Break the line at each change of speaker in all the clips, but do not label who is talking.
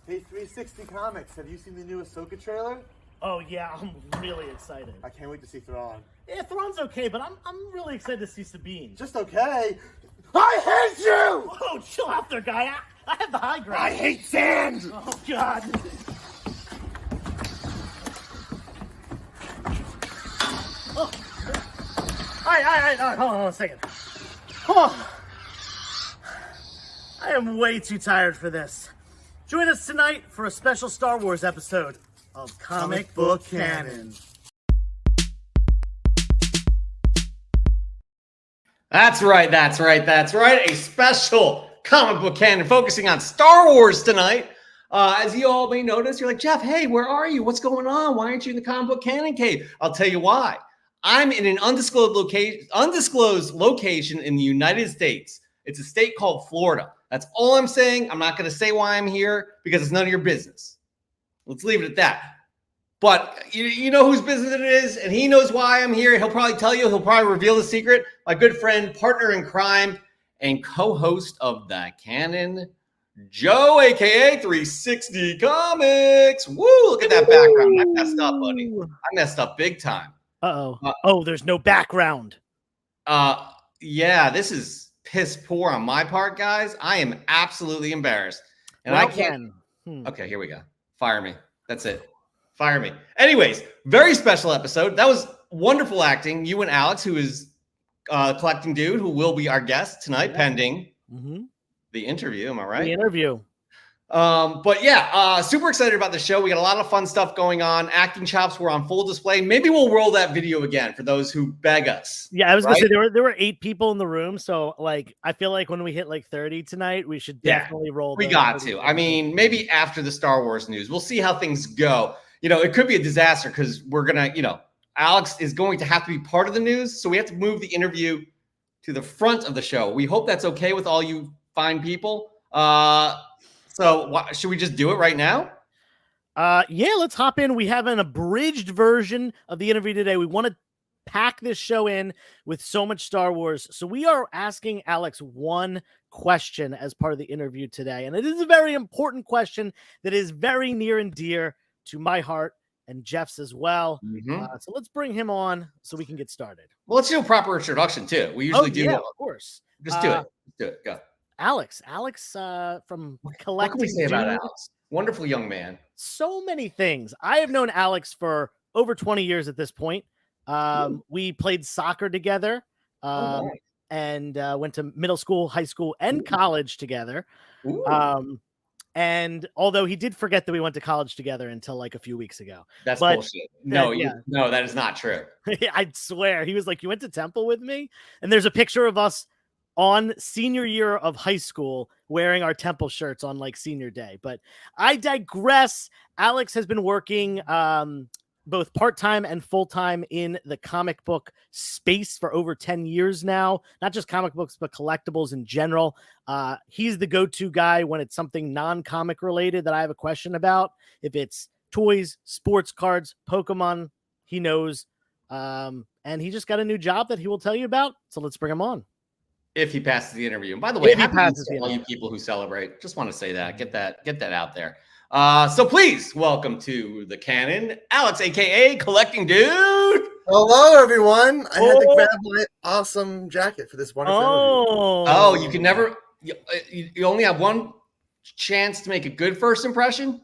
Hey, 360 Comics, have you seen the new Ahsoka trailer?
Oh yeah, I'm really excited.
I can't wait to see Thrawn.
Yeah, Thrawn's okay, but I'm really excited to see Sabine.
Just okay? I hate you!
Oh, chill out there, guy. I have the high ground.
I hate sand!
Oh, God. Oh. All right, hold on a second. Oh. I am way too tired for this. Join us tonight for a special Star Wars episode of Comic Book Canon.
That's right. A special Comic Book Canon focusing on Star Wars tonight. As you all may notice, you're like, Jeff, hey, where are you? What's going on? Why aren't you in the Comic Book Canon cave? I'll tell you why. I'm in an undisclosed location in the United States. It's a state called Florida. That's all I'm saying. I'm not going to say why I'm here because it's none of your business. Let's leave it at that. But you know whose business it is, and he knows why I'm here. He'll probably tell you. He'll probably reveal the secret. My good friend, partner in crime, and co-host of the Canon, Joe, a.k.a. 360 Comics. Woo, look at that background. I messed up, buddy. I messed up big time.
Oh, there's no background.
Yeah, this is piss poor on my part, guys. I am absolutely embarrassed. And I can't. Okay, here we go. Fire me. That's it. Fire me. Anyways, very special episode. That was wonderful acting. You and Alex, who is CollectingDude, who will be our guest tonight, pending the interview. Am I right?
The interview.
But yeah, super excited about the show. We got a lot of fun stuff going on. Acting chops were on full display. Maybe we'll roll that video again for those who beg us.
Yeah, I was gonna say there were 8 people in the room, so like I feel like when we hit like 30 tonight, we should definitely roll.
We got to. I mean, maybe after the Star Wars news, we'll see how things go. You know, it could be a disaster because we're gonna, Alex is going to have to be part of the news, so we have to move the interview to the front of the show. We hope that's okay with all you fine people. So should we just do it right now?
Yeah, let's hop in. We have an abridged version of the interview today. We want to pack this show in with so much Star Wars. So we are asking Alex one question as part of the interview today. And it is a very important question that is very near and dear to my heart and Jeff's as well. So let's bring him on so we can get started.
Well, let's do a proper introduction too. We usually do.
Yeah, of course.
Just do it. Let's do it. Go.
Alex from CollectingDude.
What can we say about Alex? Wonderful young man.
So many things. I have known Alex for over 20 years at this point. We played soccer together and went to middle school, high school, and college together. And although he did forget that we went to college together until like a few weeks ago.
That's bullshit. No, no, that is not true.
I swear. He was like, you went to Temple with me? And there's a picture of us on senior year of high school wearing our Temple shirts on like senior day. But I digress. Alex has been working both part-time and full-time in the comic book space for over 10 years now. Not just comic books, but collectibles in general. He's the go-to guy when it's something non-comic related that I have a question about. If it's toys, sports cards, Pokemon, he knows. And he just got a new job that he will tell you about. So let's bring him on.
If he passes the interview. And by the way, happy to all you people who celebrate. Just want to say that. Get that out there. So please welcome to the Canon, Alex, aka CollectingDude.
Hello, everyone. I had to grab my awesome jacket for this wonderful interview.
Oh, you can never. You only have one chance to make a good first impression.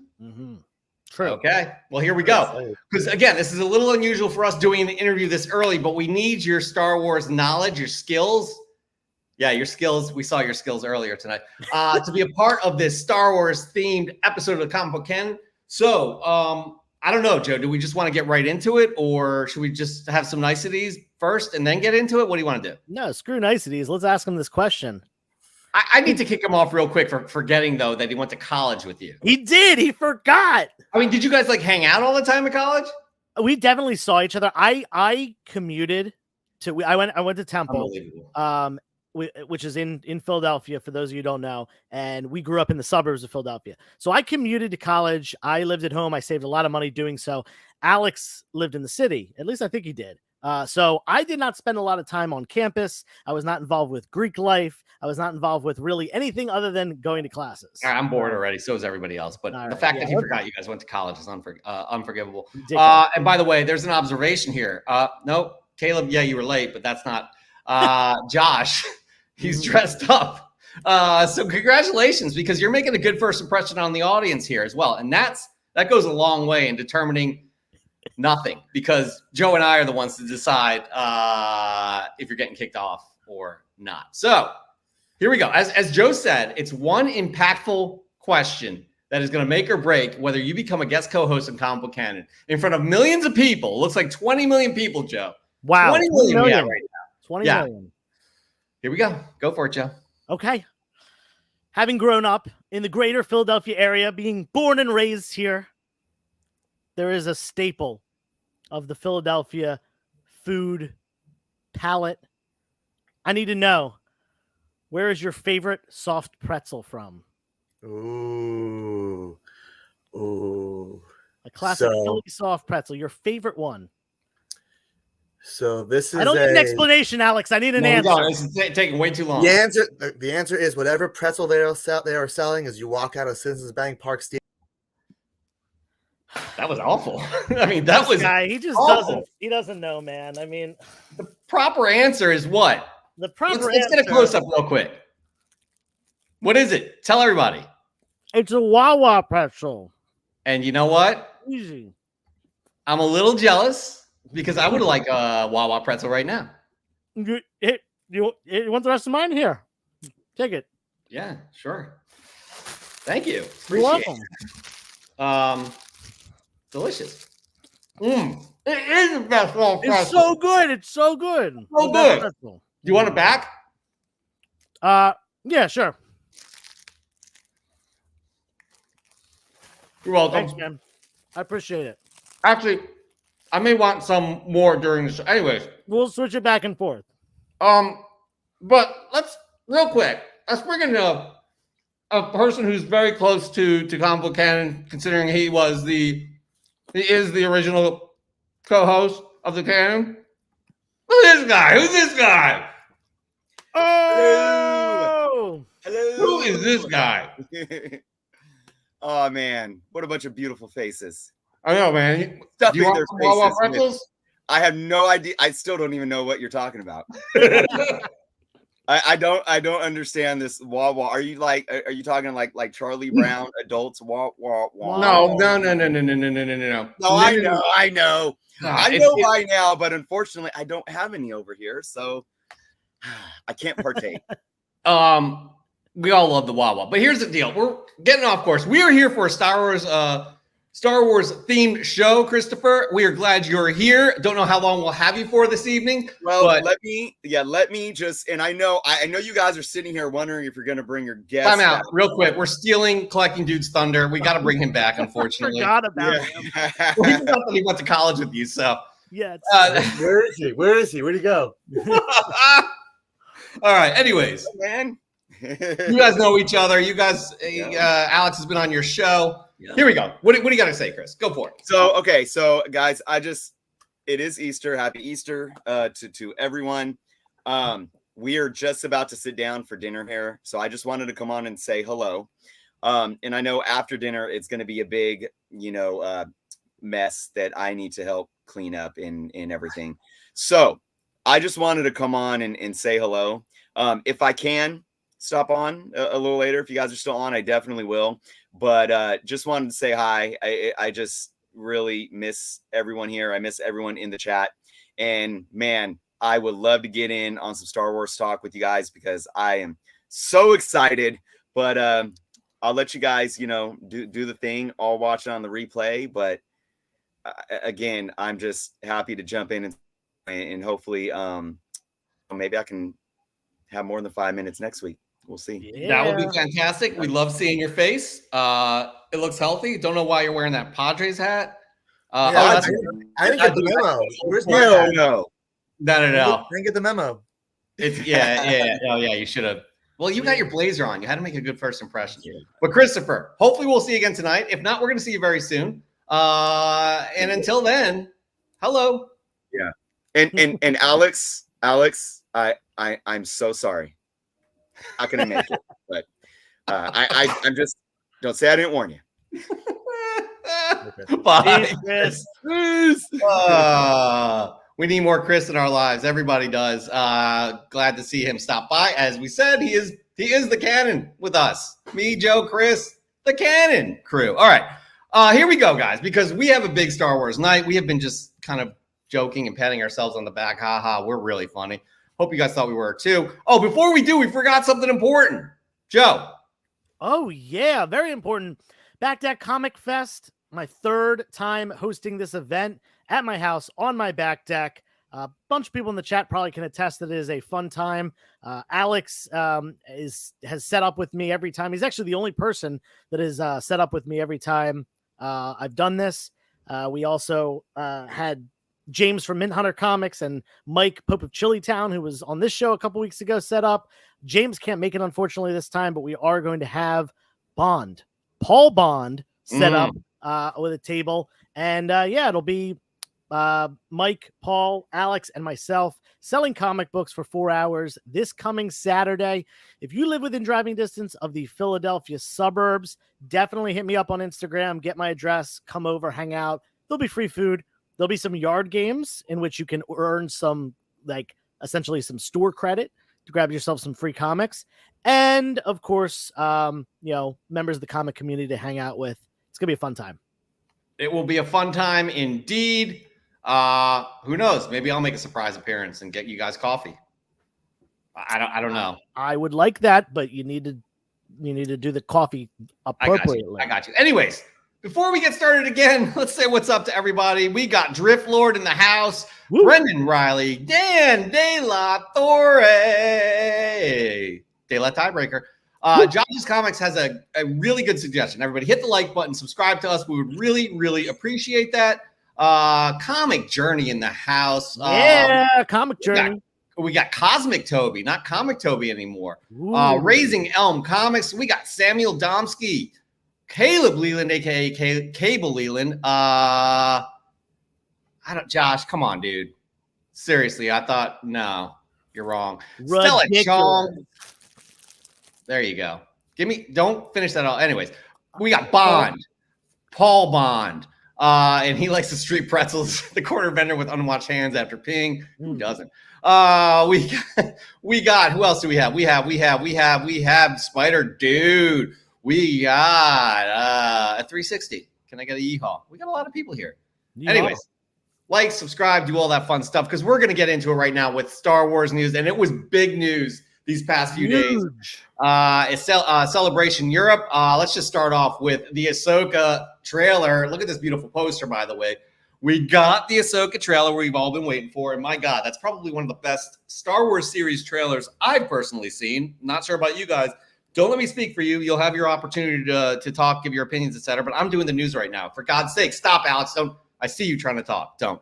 True.
Okay. Well, here we go. Because again, this is a little unusual for us doing an interview this early, but we need your Star Wars knowledge, your skills. Yeah, your skills. We saw your skills earlier tonight to be a part of this Star Wars themed episode of the Comic Book Canon. So I don't know, Joe, do we just want to get right into it, or should we just have some niceties first and then get into it? What do you want to do?
No, screw niceties. Let's ask him this question.
I need to kick him off real quick for forgetting, though, that he went to college with you.
He did. He forgot.
I mean, did you guys like hang out all the time at college?
We definitely saw each other. I commuted to. I went to Temple. Which is in Philadelphia, for those of you who don't know. And we grew up in the suburbs of Philadelphia. So I commuted to college. I lived at home. I saved a lot of money doing so. Alex lived in the city. At least I think he did. So I did not spend a lot of time on campus. I was not involved with Greek life. I was not involved with really anything other than going to classes.
I'm bored already. So is everybody else. But the fact that he forgot you guys went to college is unforgivable. And by the way, there's an observation here. No, Caleb, yeah, you were late, but that's not Josh. He's dressed up. So congratulations, because you're making a good first impression on the audience here as well. And that goes a long way in determining nothing, because Joe and I are the ones to decide if you're getting kicked off or not. So here we go. As Joe said, it's one impactful question that is going to make or break whether you become a guest co-host in Comic Book Canon in front of millions of people. It looks like 20 million people, Joe.
Wow.
20 million. Yeah, right now.
20 million.
Here we go. Go for it, Joe.
Okay. Having grown up in the greater Philadelphia area, being born and raised here, there is a staple of the Philadelphia food palette. I need to know, where is your favorite soft pretzel from?
Ooh.
A classic Philly soft pretzel, your favorite one.
So this is
I don't need an explanation, Alex. I need an answer.
This is taking way too long.
The answer is whatever pretzel they are selling as you walk out of Citizens Bank Park Stadium.
That was awful. I mean, that was
guy. He just
awful.
doesn't know, man. I mean,
the proper answer is what?
The proper
Let's get a close up real quick. What is it? Tell everybody.
It's a Wawa pretzel.
And you know what?
Easy.
I'm a little jealous because I would like a Wawa pretzel right now.
You want the rest of mine? Here, take it.
Yeah, sure. Thank you.
You're welcome.
Delicious. It is the best Wawa pretzel.
It's so good. It's so good.
So good. Do you want it back?
Yeah, sure.
You're welcome.
Thanks, man. I appreciate it.
Actually, I may want some more during this. Anyways,
we'll switch it back and forth.
But let's bring in a person who's very close to Comic Book Canon, considering he is the original co-host of the canon. Who's this guy?
Oh,
hello.
Who is this guy?
Oh man, what a bunch of beautiful faces.
I know, man.
Do
you want some Wawa pretzels?
I have no idea. I still don't even know what you're talking about. I don't understand this Wawa. Are you talking like Charlie Brown adults? Wah wah wah.
No.
No, I know by now, but unfortunately, I don't have any over here, so I can't partake.
We all love the Wawa, but here's the deal: we're getting off course. We are here for a Star Wars themed show, Christopher. We are glad you're here. Don't know how long we'll have you for this evening.
Well, let me just, and I know you guys are sitting here wondering if you're going to bring your guest.
Time out real quick. We're stealing Collecting Dude's thunder. We got to bring him back, unfortunately.
I forgot about him.
Well, he forgot that he went to college with you, so.
Yeah.
Where is he? Where'd he go?
All right. Anyways,
man.
You guys know each other. You guys, Alex has been on your show. Yeah. Here we go. What do you got to say, Chris? Go for it.
So guys, it is Easter. Happy Easter to everyone. We are just about to sit down for dinner here. So I just wanted to come on and say hello. And I know after dinner, it's going to be a big, mess that I need to help clean up and everything. So I just wanted to come on and say hello. If I can stop on a little later, if you guys are still on, I definitely will. But just wanted to say hi. I just really miss everyone here. I miss everyone in the chat. And man, I would love to get in on some Star Wars talk with you guys because I am so excited. But I'll let you guys, do the thing. I'll watch it on the replay. But again, I'm just happy to jump in and hopefully maybe I can have more than 5 minutes next week. We'll see.
Yeah. That would be fantastic. We love seeing your face. It looks healthy. Don't know why you're wearing that Padres hat.
I didn't get the memo. Where's my hat?
No.
I didn't get the memo.
It's yeah. Oh yeah, you should have. Well, you got your blazer on. You had to make a good first impression. Yeah. But Christopher, hopefully we'll see you again tonight. If not, we're going to see you very soon. And until then, hello.
Yeah. And Alex, I'm so sorry. How can I make it? But I'm just, don't say I didn't warn you.
Bye,
Chris.
Chris. We need more Chris in our lives. Everybody does. Glad to see him stop by. As we said, he is the canon with us. Me, Joe, Chris, the canon crew. All right. Here we go, guys, because we have a big Star Wars night. We have been just kind of joking and patting ourselves on the back. Ha ha. We're really funny. Hope you guys thought we were too. Oh, before we do, we forgot something important. Joe.
Oh, yeah. Very important. Back Deck Comic Fest. My third time hosting this event at my house on my back deck. A bunch of people in the chat probably can attest that it is a fun time. Alex has set up with me every time. He's actually the only person that is set up with me every time I've done this. We also had James from Mint Hunter Comics and Mike Pope of Chillytown, who was on this show a couple weeks ago, set up. James can't make it, unfortunately, this time, but we are going to have Paul Bond, set up with a table. And yeah, it'll be Mike, Paul, Alex, and myself selling comic books for 4 hours this coming Saturday. If you live within driving distance of the Philadelphia suburbs, definitely hit me up on Instagram, get my address, come over, hang out. There'll be free food. There'll be some yard games in which you can earn some, like, essentially some store credit to grab yourself some free comics. And of course, members of the comic community to hang out with. It's going to be a fun time.
It will be a fun time indeed. Who knows? Maybe I'll make a surprise appearance and get you guys coffee. I don't know.
I would like that, but you need to do the coffee appropriately.
I got you. Anyways, before we get started again, let's say what's up to everybody. We got Drift Lord in the house, Woo. Brendan Riley, Dan De La Torre, De La Tiebreaker. Josh's Comics has a really good suggestion. Everybody hit the like button, subscribe to us. We would really, really appreciate that. Comic Journey in the house.
Comic Journey.
We got Cosmic Toby, not Comic Toby anymore. Raising Elm Comics. We got Samuel Domsky, Caleb Leland, aka Cable Leland. Josh, come on, dude. Seriously, I thought, no, you're wrong. Stella Chong. There you go. Don't finish that all. Anyways, we got Bond, Paul Bond. And he likes the street pretzels, the corner vendor with unwashed hands after peeing. Who doesn't? We got, who else do we have? We have Spider Dude. We got a 360. Can I get a yeehaw? We got a lot of people here. Yeehaw. Anyways, like, subscribe, do all that fun stuff, because we're going to get into it right now with Star Wars news. And it was big news these past few days. It's Celebration Europe. Let's just start off with the Ahsoka trailer. Look at this beautiful poster, by the way. We got the Ahsoka trailer we've all been waiting for. And my God, that's probably one of the best Star Wars series trailers I've personally seen. Not sure about you guys. Don't let me speak for you. You'll have your opportunity to talk, give your opinions, etc. But I'm doing the news right now. For God's sake, stop, Alex. Don't. I see you trying to talk. Don't.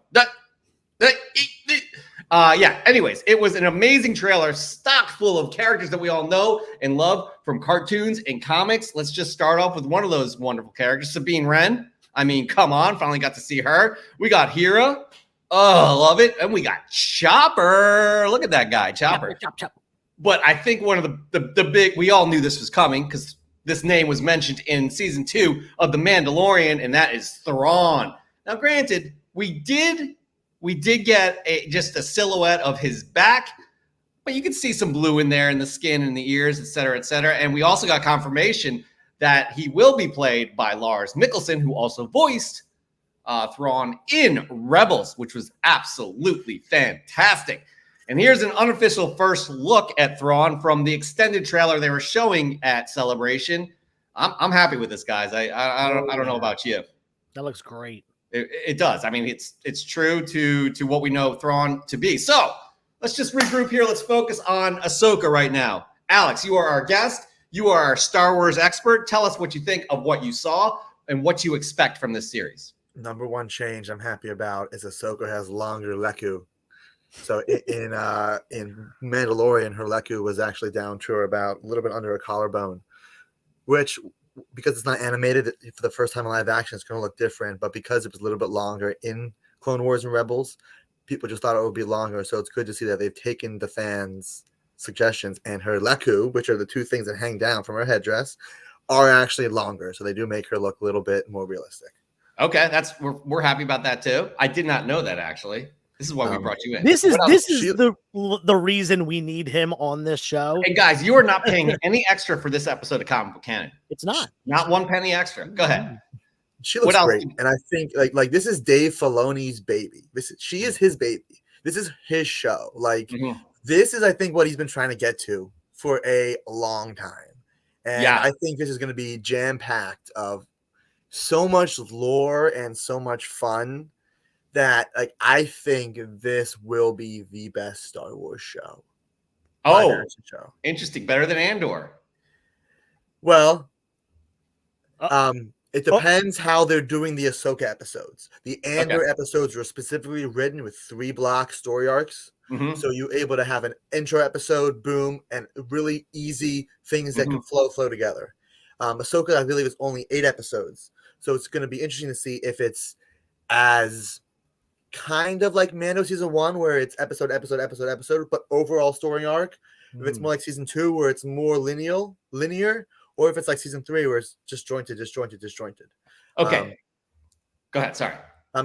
Anyways, it was an amazing trailer, stock full of characters that we all know and love from cartoons and comics. Let's just start off with one of those wonderful characters, Sabine Wren. I mean, come on, finally got to see her. We got Hera. Oh, love it. And we got Chopper. Look at that guy, Chopper.
Chop.
But I think one of the big, we all knew this was coming because this name was mentioned in season 2 of The Mandalorian, and that is Thrawn. Now, granted, we did get just a silhouette of his back, but you can see some blue in there in the skin and the ears, et cetera, et cetera. And we also got confirmation that he will be played by Lars Mikkelsen, who also voiced Thrawn in Rebels, which was absolutely fantastic. And here's an unofficial first look at Thrawn from the extended trailer they were showing at Celebration. I'm happy with this, guys. I don't know about you.
That looks great.
It does. I mean, it's true to what we know Thrawn to be. So let's just regroup here. Let's focus on Ahsoka right now. Alex, you are our guest. You are our Star Wars expert. Tell us what you think of what you saw and what you expect from this series.
Number one change I'm happy about is Ahsoka has longer leku. So in Mandalorian, her leku was actually down to about a little bit under a collarbone, which, because it's not animated for the first time in live action, it's going to look different. But because it was a little bit longer in Clone Wars and Rebels, people just thought it would be longer. So it's good to see that they've taken the fans' suggestions, and her leku, which are the two things that hang down from her headdress, are actually longer. So they do make her look a little bit more realistic.
Okay, we're happy about that too. I did not know that actually. This is why we brought you in.
This is
What else?
the reason we need him on this show.
Hey guys, you are not paying any extra for this episode of Comic Book Canon.
It's not
1 penny extra. Go ahead.
She looks great, and I think like this is Dave Filoni's baby. She is his baby. This is his show. Like this is, I think, what he's been trying to get to for a long time, and I think this is going to be jam packed of so much lore and so much fun that like I think this will be the best Star Wars show.
Show. Interesting. Better than Andor.
Well, it depends how they're doing the Ahsoka episodes. The Andor episodes were specifically written with 3-block story arcs. So you're able to have an intro episode, boom, and really easy things that can flow together. Ahsoka, I believe, is only 8 episodes. So it's going to be interesting to see if it's as kind of like Mando season 1, where it's episode, but overall story arc. If it's more like season 2, where it's more linear, or if it's like season 3, where it's disjointed.
Okay. Go ahead. Sorry.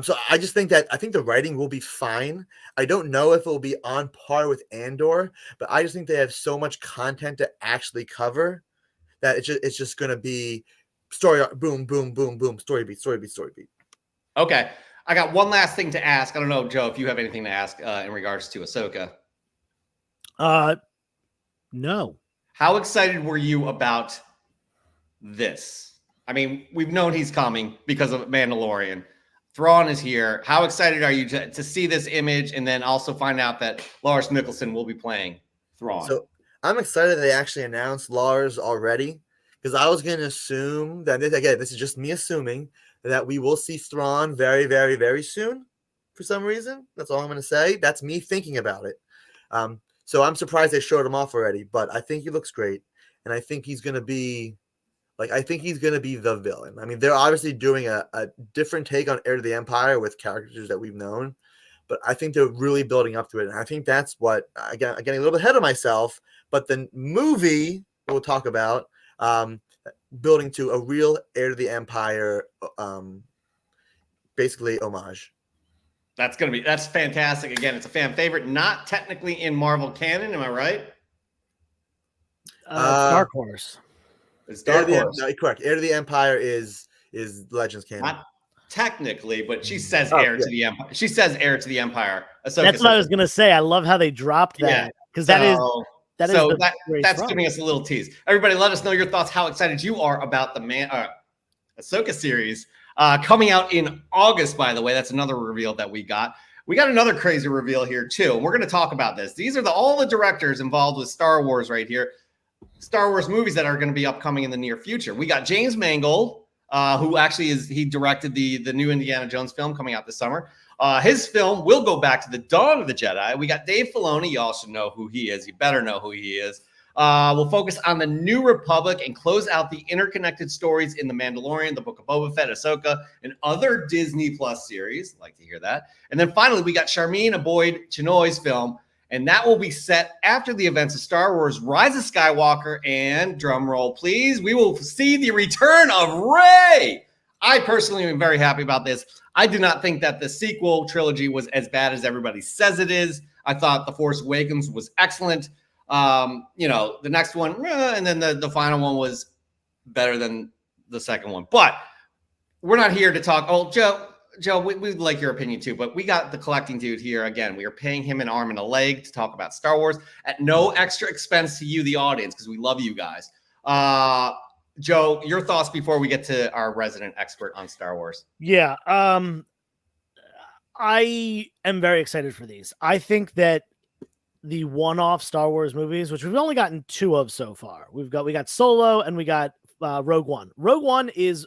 So I just think I think the writing will be fine. I don't know if it will be on par with Andor, but I just think they have so much content to actually cover that it's just going to be story arc, boom, boom, boom, boom, story beat.
Okay. I got one last thing to ask. I don't know, Joe, if you have anything to ask in regards to Ahsoka.
No.
How excited were you about this? I mean, we've known he's coming because of Mandalorian. Thrawn is here. How excited are you to see this image and then also find out that Lars Mikkelsen will be playing Thrawn?
So I'm excited they actually announced Lars already, because I was going to assume that, this is just me assuming, that we will see Thrawn very, very, very soon for some reason. That's all I'm going to say. That's me thinking about it. So I'm surprised they showed him off already, but I think he looks great. And I think he's going to be the villain. I mean, they're obviously doing a different take on Heir to the Empire with characters that we've known, but I think they're really building up to it. And I think that's what, again, I'm getting a little bit ahead of myself, but the movie we'll talk about, building to a real Heir to the Empire, basically homage.
That's fantastic. Again, it's a fan favorite, not technically in Marvel canon. Am I right?
Dark Horse.
It's Dark Horse.
No, correct. Heir to the Empire is Legends canon.
Not technically, but she says heir to the Empire. She says heir to the Empire.
That's what I was gonna say. I love how they dropped that, because that's
giving us a little tease. Everybody, let us know your thoughts. How excited you are about the Ahsoka series coming out in August? By the way, that's another reveal that we got. We got another crazy reveal here too, and we're going to talk about this. These are all the directors involved with Star Wars right here. Star Wars movies that are going to be upcoming in the near future. We got James Mangold, who actually he directed the new Indiana Jones film coming out this summer. His film will go back to the Dawn of the Jedi. We got Dave Filoni. You all should know who he is. You better know who he is. We'll focus on the New Republic and close out the interconnected stories in The Mandalorian, The Book of Boba Fett, Ahsoka, and other Disney Plus series. Like to hear that. And then finally, we got Charmin Aboyd Chinoy's film, and that will be set after the events of Star Wars Rise of Skywalker, and drum roll, please, we will see the return of Rey. I personally am very happy about this. I do not think that the sequel trilogy was as bad as everybody says it is. I thought The Force Awakens was excellent. The next one, and then the final one was better than the second one. But we're not here to talk. Oh, Joe, we'd like your opinion too, but we got the Collecting Dude here again. We are paying him an arm and a leg to talk about Star Wars at no extra expense to you, the audience, because we love you guys. Joe, your thoughts before we get to our resident expert on Star Wars.
Yeah. I am very excited for these. I think that the one-off Star Wars movies, which we've only gotten 2 of so far, we got Solo and we got Rogue One. Rogue One is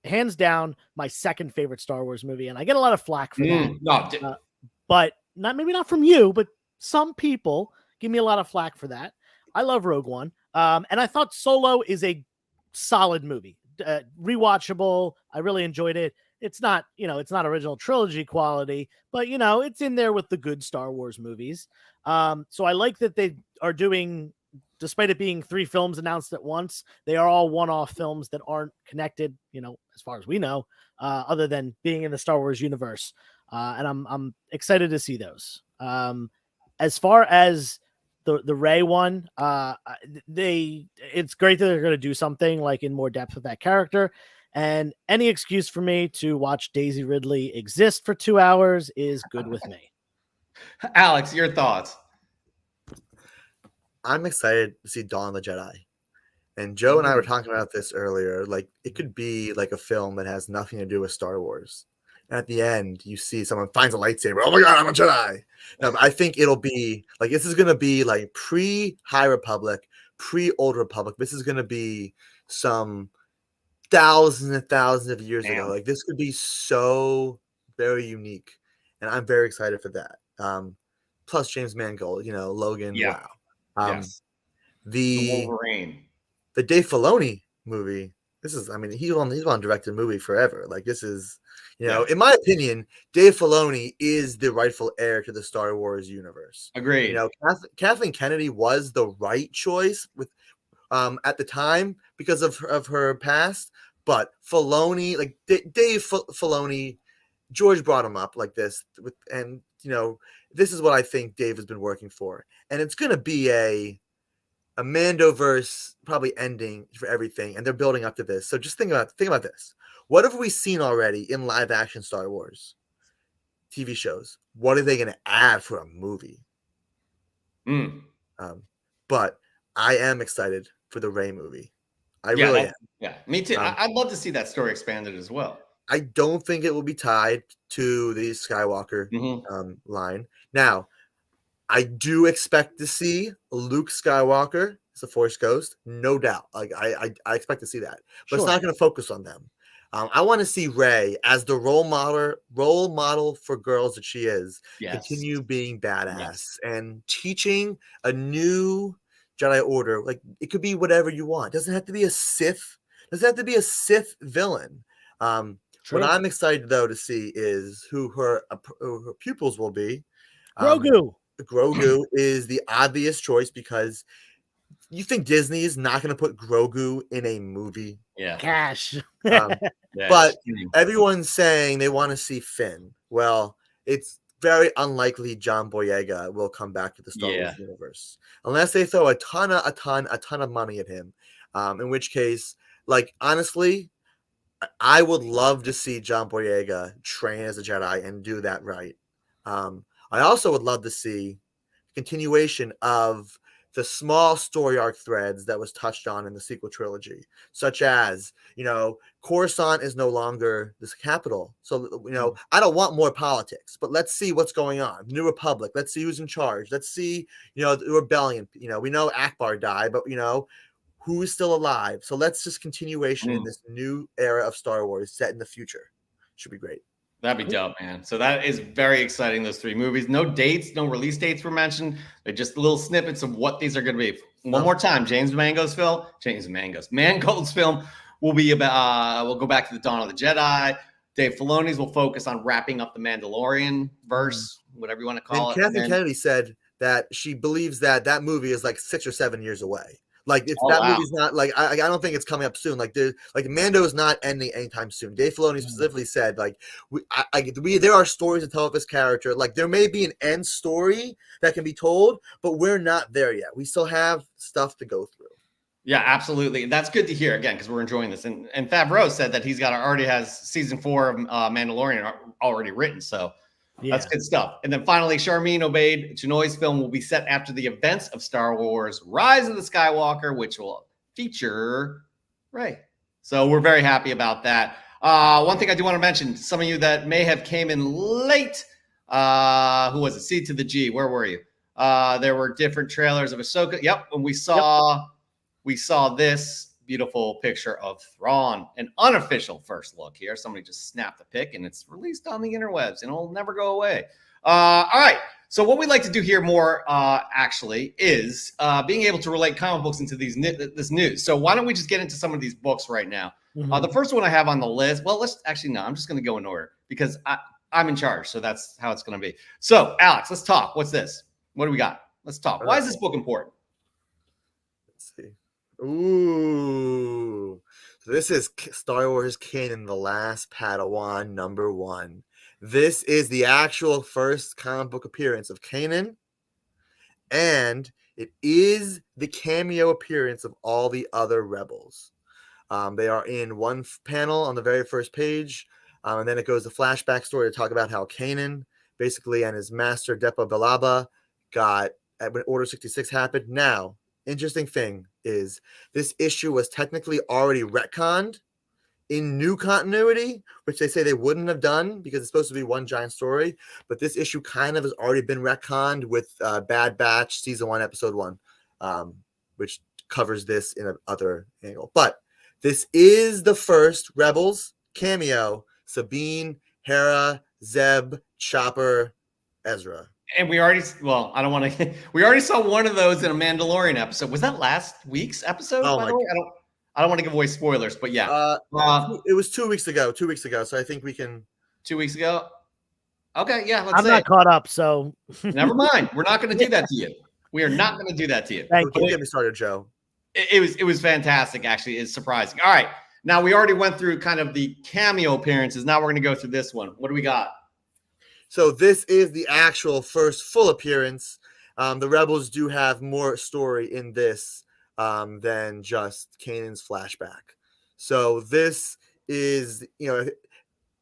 hands down my second favorite Star Wars movie, and I get a lot of flack for that. But maybe not from you, but some people give me a lot of flack for that. I love Rogue One, and I thought Solo is a solid movie, rewatchable. I really enjoyed it. It's not, it's not original trilogy quality, but it's in there with the good Star Wars movies. So I like that they are doing, despite it being 3 films announced at once, they are all one-off films that aren't connected, as far as we know, other than being in the Star Wars universe. And I'm excited to see those. As far as the Rey one, it's great that they're going to do something like in more depth with that character. And any excuse for me to watch Daisy Ridley exist for 2 hours is good with me.
Alex, your thoughts?
I'm excited to see Dawn of the Jedi. And Joe and I were talking about this earlier. Like, it could be like a film that has nothing to do with Star Wars. And at the end, you see someone finds a lightsaber. Oh my God, I'm a Jedi. I think it'll be like, this is going to be like pre-High Republic, pre-Old Republic. This is going to be some thousands and thousands of years ago. Like, this could be so very unique. And I'm very excited for that. Plus James Mangold, Logan.
Yeah.
Wow.
Yes.
The
Wolverine.
The Dave Filoni movie. This is, he's on directed movie forever. Like, this is, in my opinion, Dave Filoni is the rightful heir to the Star Wars universe.
Agreed.
Kathleen Kennedy was the right choice with, at the time because of her past, but Filoni, like Dave Filoni, George brought him up like this, and this is what I think Dave has been working for, and it's gonna be a Mandoverse probably ending for everything, and they're building up to this. So just think about this. What have we seen already in live action Star Wars TV shows? What are they going to add for a movie? But I am excited for the Rey movie. I really am.
Yeah, me too. I'd love to see that story expanded as well.
I don't think it will be tied to the Skywalker line. Now, I do expect to see Luke Skywalker as a Force ghost, no doubt. Like I expect to see that, but it's not going to focus on them. I want to see Rey as the role model for girls that she is. Continue being badass and teaching a new Jedi Order. Like, it could be whatever you want. It doesn't have to be a Sith. It doesn't have to be a Sith villain. What I'm excited though to see is who her pupils will be. Grogu is the obvious choice because you think Disney is not going to put Grogu in a movie.
Cash.
But everyone's saying they want to see Finn. Well, it's very unlikely John Boyega will come back to the Star Wars universe unless they throw a ton of money at him. In which case, like, honestly, I would love to see John Boyega train as a Jedi and do that right. I also would love to see continuation of the small story arc threads that was touched on in the sequel trilogy, such as, Coruscant is no longer this capital. So, I don't want more politics, but let's see what's going on. New Republic, let's see who's in charge. Let's see, the rebellion. We know Akbar died, but, who is still alive. So let's just continuation in this new era of Star Wars set in the future. Should be great.
That'd be dope, man. So that is very exciting, those 3 movies. No dates, no release dates were mentioned. They're just little snippets of what these are going to be. One more time, Mangold's film will be about, we'll go back to the Dawn of the Jedi. Dave Filoni's will focus on wrapping up the Mandalorian verse, whatever you want to call it.
Kathleen Kennedy said that she believes that movie is like 6 or 7 years away. Like, if movie's not like, I don't think it's coming up soon. Like, Mando is not ending anytime soon. Dave Filoni specifically said, like, there are stories to tell of this character. Like, there may be an end story that can be told, but we're not there yet. We still have stuff to go through.
Yeah, absolutely. That's good to hear again, because we're enjoying this. And Favreau said that he's already has season 4 of Mandalorian already written. So that's good stuff. And then finally, Sharmeen Obaid-Chinoy's film will be set after the events of Star Wars Rise of the Skywalker, which will feature Rey. So we're very happy about that. One thing I do want to mention, some of you that may have came in late, who was it? C to the G. Where were you? There were different trailers of Ahsoka. Yep. And we saw this beautiful picture of Thrawn, an unofficial first look here. Somebody just snapped the pic and it's released on the interwebs and it'll never go away. All right. So what we like to do here more actually is being able to relate comic books into this news. So why don't we just get into some of these books right now? The first one I have on the list. Well, I'm just going to go in order because I'm in charge. So that's how it's going to be. So Alex, let's talk. What's this? What do we got? Let's talk. Why is this book important?
Let's see. Ooh. So this is Star Wars Kanan, The Last Padawan, #1. This is the actual first comic book appearance of Kanan, and it is the cameo appearance of all the other rebels. They are in one panel on the very first page, and then it goes to flashback story to talk about how Kanan basically and his master Depa Billaba got when Order 66 happened. Now, interesting thing is this issue was technically already retconned in new continuity, which they say they wouldn't have done because it's supposed to be one giant story. But this issue kind of has already been retconned with Bad Batch Season 1, Episode 1, which covers this in another angle. But this is the first Rebels cameo: Sabine, Hera, Zeb, Chopper, Ezra.
And we already, well, I don't want to. We already saw one of those in a Mandalorian episode. Was that last week's episode?
Oh
by the way? I don't want to give away spoilers, but yeah,
it was 2 weeks ago. 2 weeks ago, so I think we can.
2 weeks ago. Okay, yeah, let's.
I'm not caught up, so
never mind. We're not going to do that to you. We are not going to do that to you.
Thank
Don't get me started, Joe.
It was fantastic. Actually, it's surprising. All right, now we already went through kind of the cameo appearances. Now we're going to go through this one. What do we got?
So this is the actual first full appearance. The Rebels do have more story in this than just Kanan's flashback. So this is,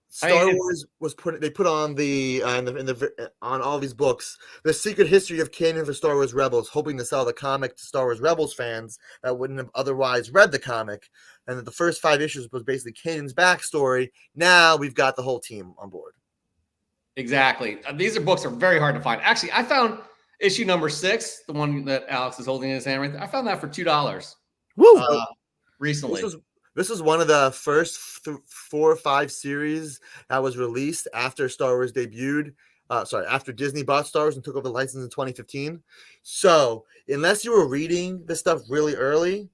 Star Wars was put on the on all these books, the secret history of Kanan for Star Wars Rebels, hoping to sell the comic to Star Wars Rebels fans that wouldn't have otherwise read the comic. And that the first 5 issues was basically Kanan's backstory. Now we've got the whole team on board.
Exactly. These books are very hard to find. Actually, I found issue number 6, the one that Alex is holding in his hand right there. I found that for $2.
Woo!
Recently.
This was one of the first 4 or 5 series that was released after Star Wars debuted. After Disney bought Star Wars and took over the license in 2015. So unless you were reading this stuff really early,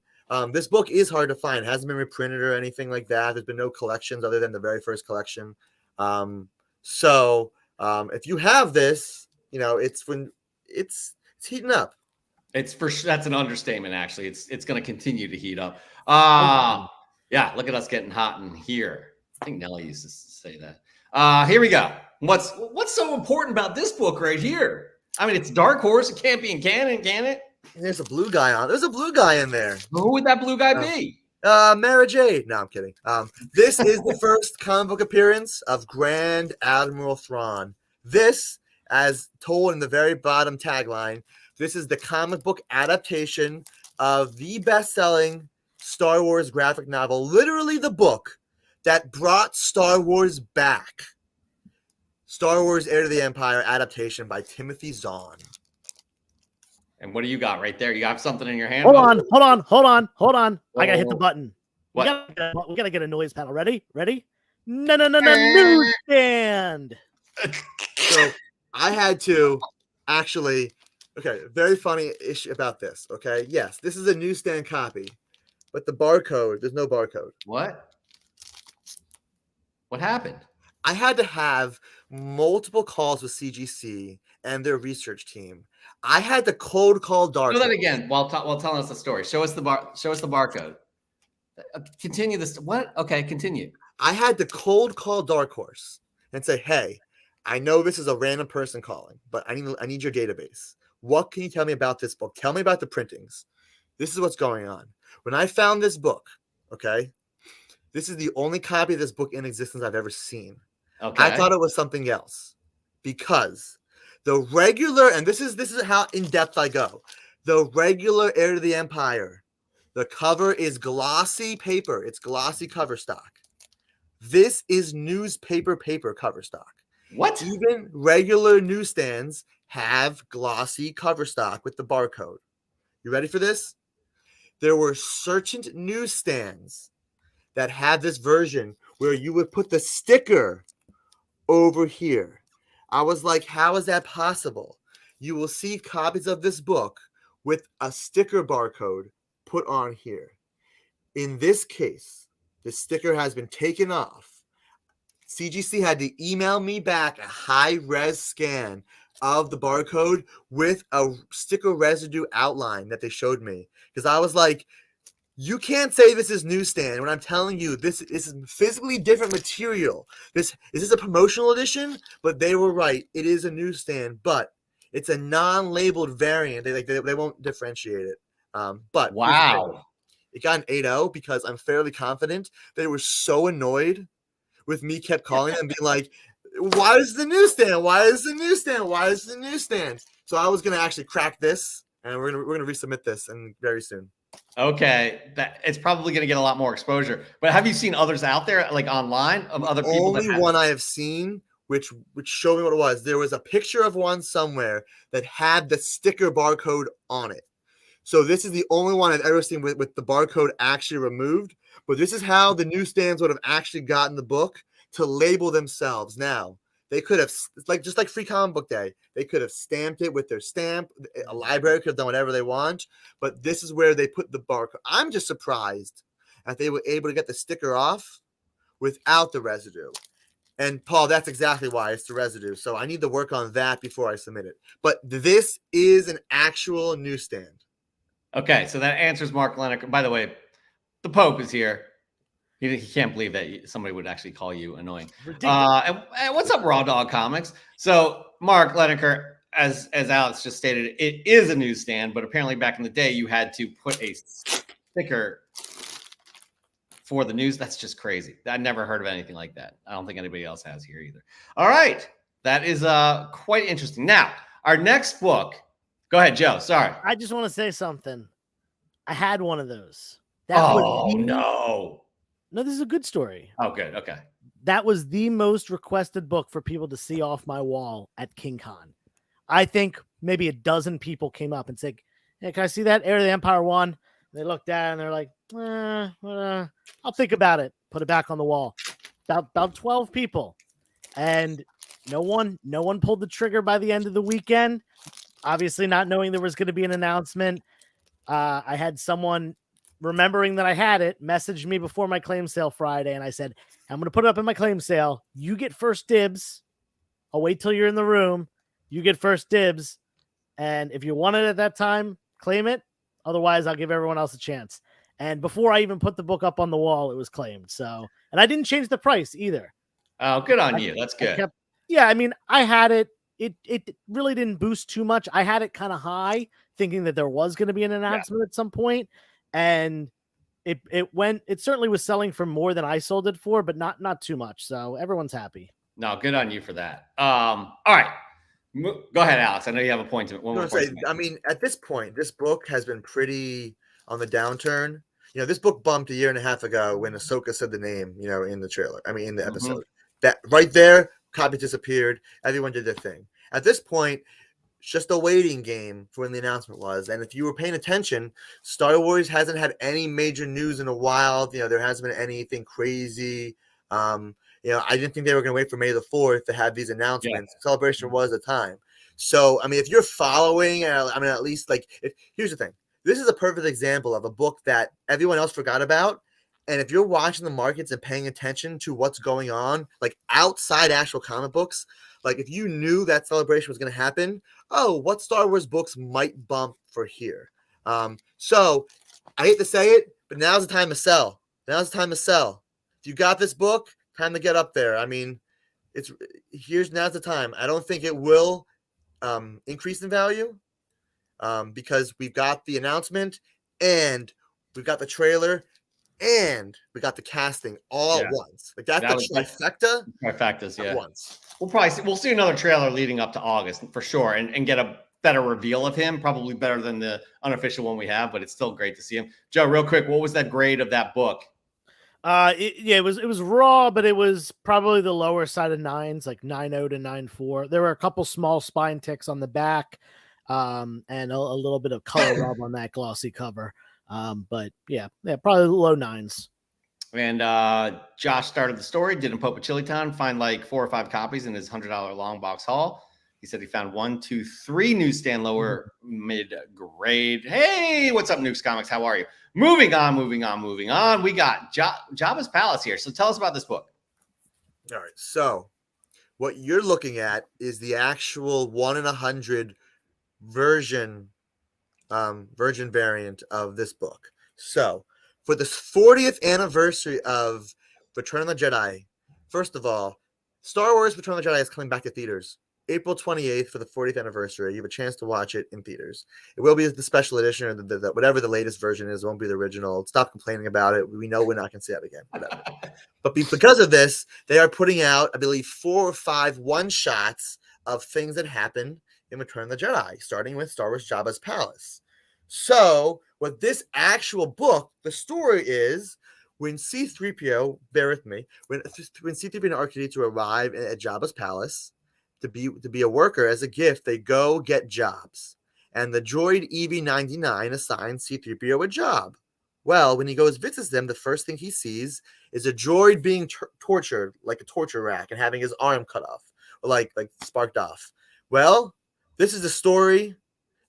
this book is hard to find. It hasn't been reprinted or anything like that. There's been no collections other than the very first collection. So if you have this, it's heating up.
It's for sure. That's an understatement. Actually, it's going to continue to heat up. Yeah, look at us getting hot in here. I think Nelly used to say that. Here we go. What's so important about this book right here? I mean, it's Dark Horse. It can't be in canon, can it?
And there's a blue guy on. There's a blue guy in there.
Who would that blue guy be?
Mara Jade. No, I'm kidding. This is the first comic book appearance of Grand Admiral Thrawn. This, as told in the very bottom tagline, this is the comic book adaptation of the best-selling Star Wars graphic novel, literally the book that brought Star Wars back. Star Wars Heir to the Empire adaptation by Timothy Zahn.
And what do you got right there? You got something in your hand?
Hold on. I gotta hit the button.
What?
We gotta get a noise panel. Ready? No, newsstand.
So I had to actually. Okay, very funny issue about this. Okay, yes, this is a newsstand copy, but the barcode, there's no barcode.
What happened?
I had to have multiple calls with CGC and their research team. I had to cold call Dark.
Do that again while telling us the story. Show us the barcode. Continue this. What? Okay, continue.
I had to cold call Dark Horse and say, "Hey, I know this is a random person calling, but I need your database. What can you tell me about this book? Tell me about the printings. This is what's going on." When I found this book, okay, this is the only copy of this book in existence I've ever seen.
Okay.
I thought it was something else because the regular, and this is how in depth I go. The regular Heir to the Empire, the cover is glossy paper. It's glossy cover stock. This is newspaper paper cover stock.
What?
Even regular newsstands have glossy cover stock with the barcode. You ready for this? There were certain newsstands that had this version where you would put the sticker over here. I was like, how is that possible? you will see copies of this book with a sticker barcode put on here. In this case, the sticker has been taken off. CGC had to email me back a high-res scan of the barcode with a sticker residue outline that they showed me. Because I was like, you can't say this is newsstand when I'm telling you this is physically different material. This is a promotional edition, but they were right. It is a newsstand, but it's a non-labeled variant. They won't differentiate it. But here's the thing.
Wow.
It got an 8.0 because I'm fairly confident they were so annoyed with me kept calling them and being like, why is the newsstand? Why is the newsstand? Why is the newsstand? So I was gonna actually crack this, and we're gonna resubmit this and very soon.
Okay, that it's probably going to get a lot more exposure. But have you seen others out there, like online, of other people?
Only one I have seen, which showed me what it was. There was a picture of one somewhere that had the sticker barcode on it. So this is the only one I've ever seen with the barcode actually removed. But this is how the newsstands would have actually gotten the book to label themselves. Now, they could have, just like Free Comic Book Day, they could have stamped it with their stamp. A library could have done whatever they want. But this is where they put the barcode. I'm just surprised that they were able to get the sticker off without the residue. And Paul, that's exactly why it's the residue. So I need to work on that before I submit it. But this is an actual newsstand.
Okay, so that answers Mark Lennick. By the way, the Pope is here. He can't believe that somebody would actually call you annoying. And what's up, Raw Dog Comics? So Mark Lenniker, as Alex just stated, it is a newsstand, but apparently back in the day, you had to put a sticker for the news. That's just crazy. I never heard of anything like that. I don't think anybody else has here either. All right, that is quite interesting. Now, our next book. Go ahead, Joe. Sorry.
I just want to say something. I had one of those.
No,
this is a good story.
Oh, good. Okay.
That was the most requested book for people to see off my wall at King Con. I think maybe a dozen people came up and said, hey, can I see that Heir of the Empire 1? They looked at it and they're like, I'll think about it. Put it back on the wall. About 12 people. And no one pulled the trigger by the end of the weekend. Obviously not knowing there was going to be an announcement. I had someone remembering that I had it message me before my claim sale Friday. And I said, I'm going to put it up in my claim sale. You get first dibs. I'll wait till you're in the room. You get first dibs. And if you want it at that time, claim it. Otherwise, I'll give everyone else a chance. And before I even put the book up on the wall, it was claimed. So, and I didn't change the price either.
Oh, good on you. That's good.
I had it. It really didn't boost too much. I had it kind of high, thinking that there was going to be an announcement at some point, and it certainly was selling for more than I sold it for, but not too much. So everyone's happy.
No, good on you for that. All right, go ahead, Alex. I know you have a point to it.
I mean, at this point, this book has been pretty on the downturn. This book bumped a year and a half ago when Ahsoka said the name, in the trailer. I mean, in the episode. That right there, copy disappeared. Everyone did their thing. At this point, it's just a waiting game for when the announcement was. And if you were paying attention, Star Wars hasn't had any major news in a while. There hasn't been anything crazy. I didn't think they were going to wait for May the 4th to have these announcements. Yeah. Celebration was the time. So, I mean, if you're following, at least here's the thing. This is a perfect example of a book that everyone else forgot about. And if you're watching the markets and paying attention to what's going on, like outside actual comic books, like if you knew that Celebration was going to happen, what Star Wars books might bump for here? So I hate to say it, but now's the time to sell. Now's the time to sell. If you got this book, time to get up there. I mean, now's the time. I don't think it will increase in value because we've got the announcement and we've got the trailer. And we got the casting all at once. Like that's the trifecta.
Trifectas, yeah.
At once.
We'll see another trailer leading up to August for sure, and get a better reveal of him. Probably better than the unofficial one we have, but it's still great to see him. Joe, real quick, what was that grade of that book?
It was raw, but it was probably the lower side of 9s, like 9.0 to 9.4. There were a couple small spine ticks on the back, and a little bit of color rub on that glossy cover. But yeah, probably low 9s.
And Josh started the story, didn't Pope at Chili Town, find like 4 or 5 copies in his $100 long box haul. He said he found 1, 2, 3 newsstand lower mid grade. Hey, what's up, Nukes Comics? How are you? Moving on. We got Jabba's Palace here. So tell us about this book.
All right. So what you're looking at is the actual 1 in 100 version variant of this book. So for the 40th anniversary of Return of the Jedi, first of all, Star Wars Return of the Jedi is coming back to theaters April 28th for the 40th anniversary. You have a chance to watch it in theaters. It will be the special edition or the whatever the latest version is. It won't be the original. Stop complaining about it. We know we're not going to see that again. Whatever. But because of this, they are putting out, I believe, 4 or 5 one-shots of things that happened in Return of the Jedi, starting with Star Wars Jabba's Palace. So what this actual book, the story is, when C-3PO, bear with me, when C-3PO and R2-D2 arrive at Jabba's Palace to be a worker as a gift, they go get jobs. And the droid EV-99 assigns C-3PO a job. Well, when he goes visits them, the first thing he sees is a droid being tortured like a torture rack and having his arm cut off or like sparked off. Well, this is the story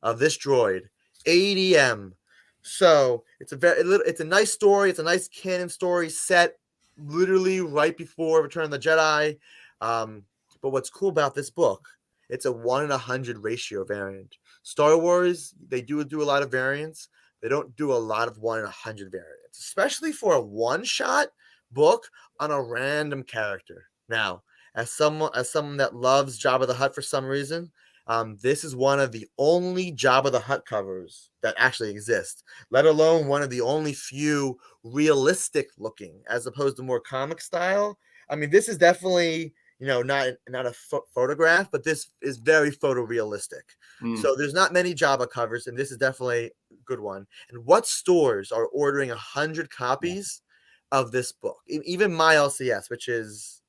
of this droid, ADM. So it's a nice story. It's a nice canon story set literally right before Return of the Jedi. But what's cool about this book, it's a 1 in 100 ratio variant. Star Wars, they do a lot of variants. They don't do a lot of 1 in 100 variants, especially for a one-shot book on a random character. Now, as someone that loves Jabba the Hutt for some reason, this is one of the only Jabba the Hutt covers that actually exist, let alone one of the only few realistic looking, as opposed to more comic style. I mean, this is definitely, not a photograph, but this is very photorealistic. So there's not many Jabba covers, and this is definitely a good one. And what stores are ordering 100 copies of this book? Even my LCS, which is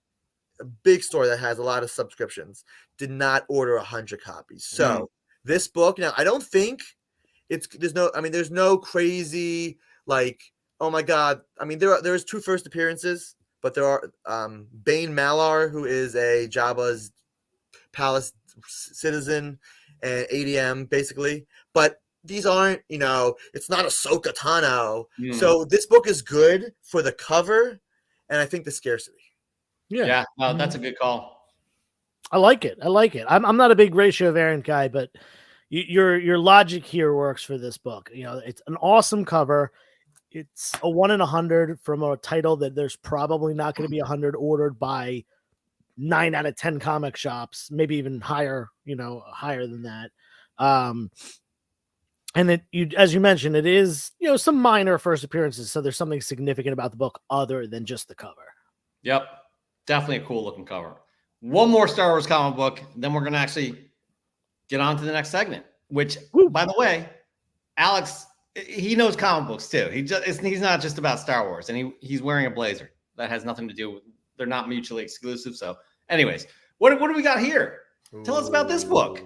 a big store that has a lot of subscriptions, did not order 100 copies. So this book, now I don't think there's no crazy oh my god. I mean, there's 2 first appearances, but there are Bane Malar, who is a Jabba's Palace citizen and ADM basically, but these aren't, it's not Ahsoka Tano. So this book is good for the cover and I think the scarcity.
Yeah, no, that's a good call.
I like it. I'm not a big ratio variant guy, but your logic here works for this book. It's an awesome cover. It's a 1 in 100 from a title that there's probably not going to be 100 ordered by 9 out of 10 comic shops, maybe even higher, higher than that. And as you mentioned, it is, some minor first appearances. So there's something significant about the book other than just the cover.
Yep. Definitely a cool looking cover. One more Star Wars comic book, then we're going to actually get on to the next segment, which, by the way, Alex, he knows comic books too. He's not just about Star Wars, and he's wearing a blazer. That has nothing to do with, they're not mutually exclusive. So anyways, what do we got here? Tell us about this book.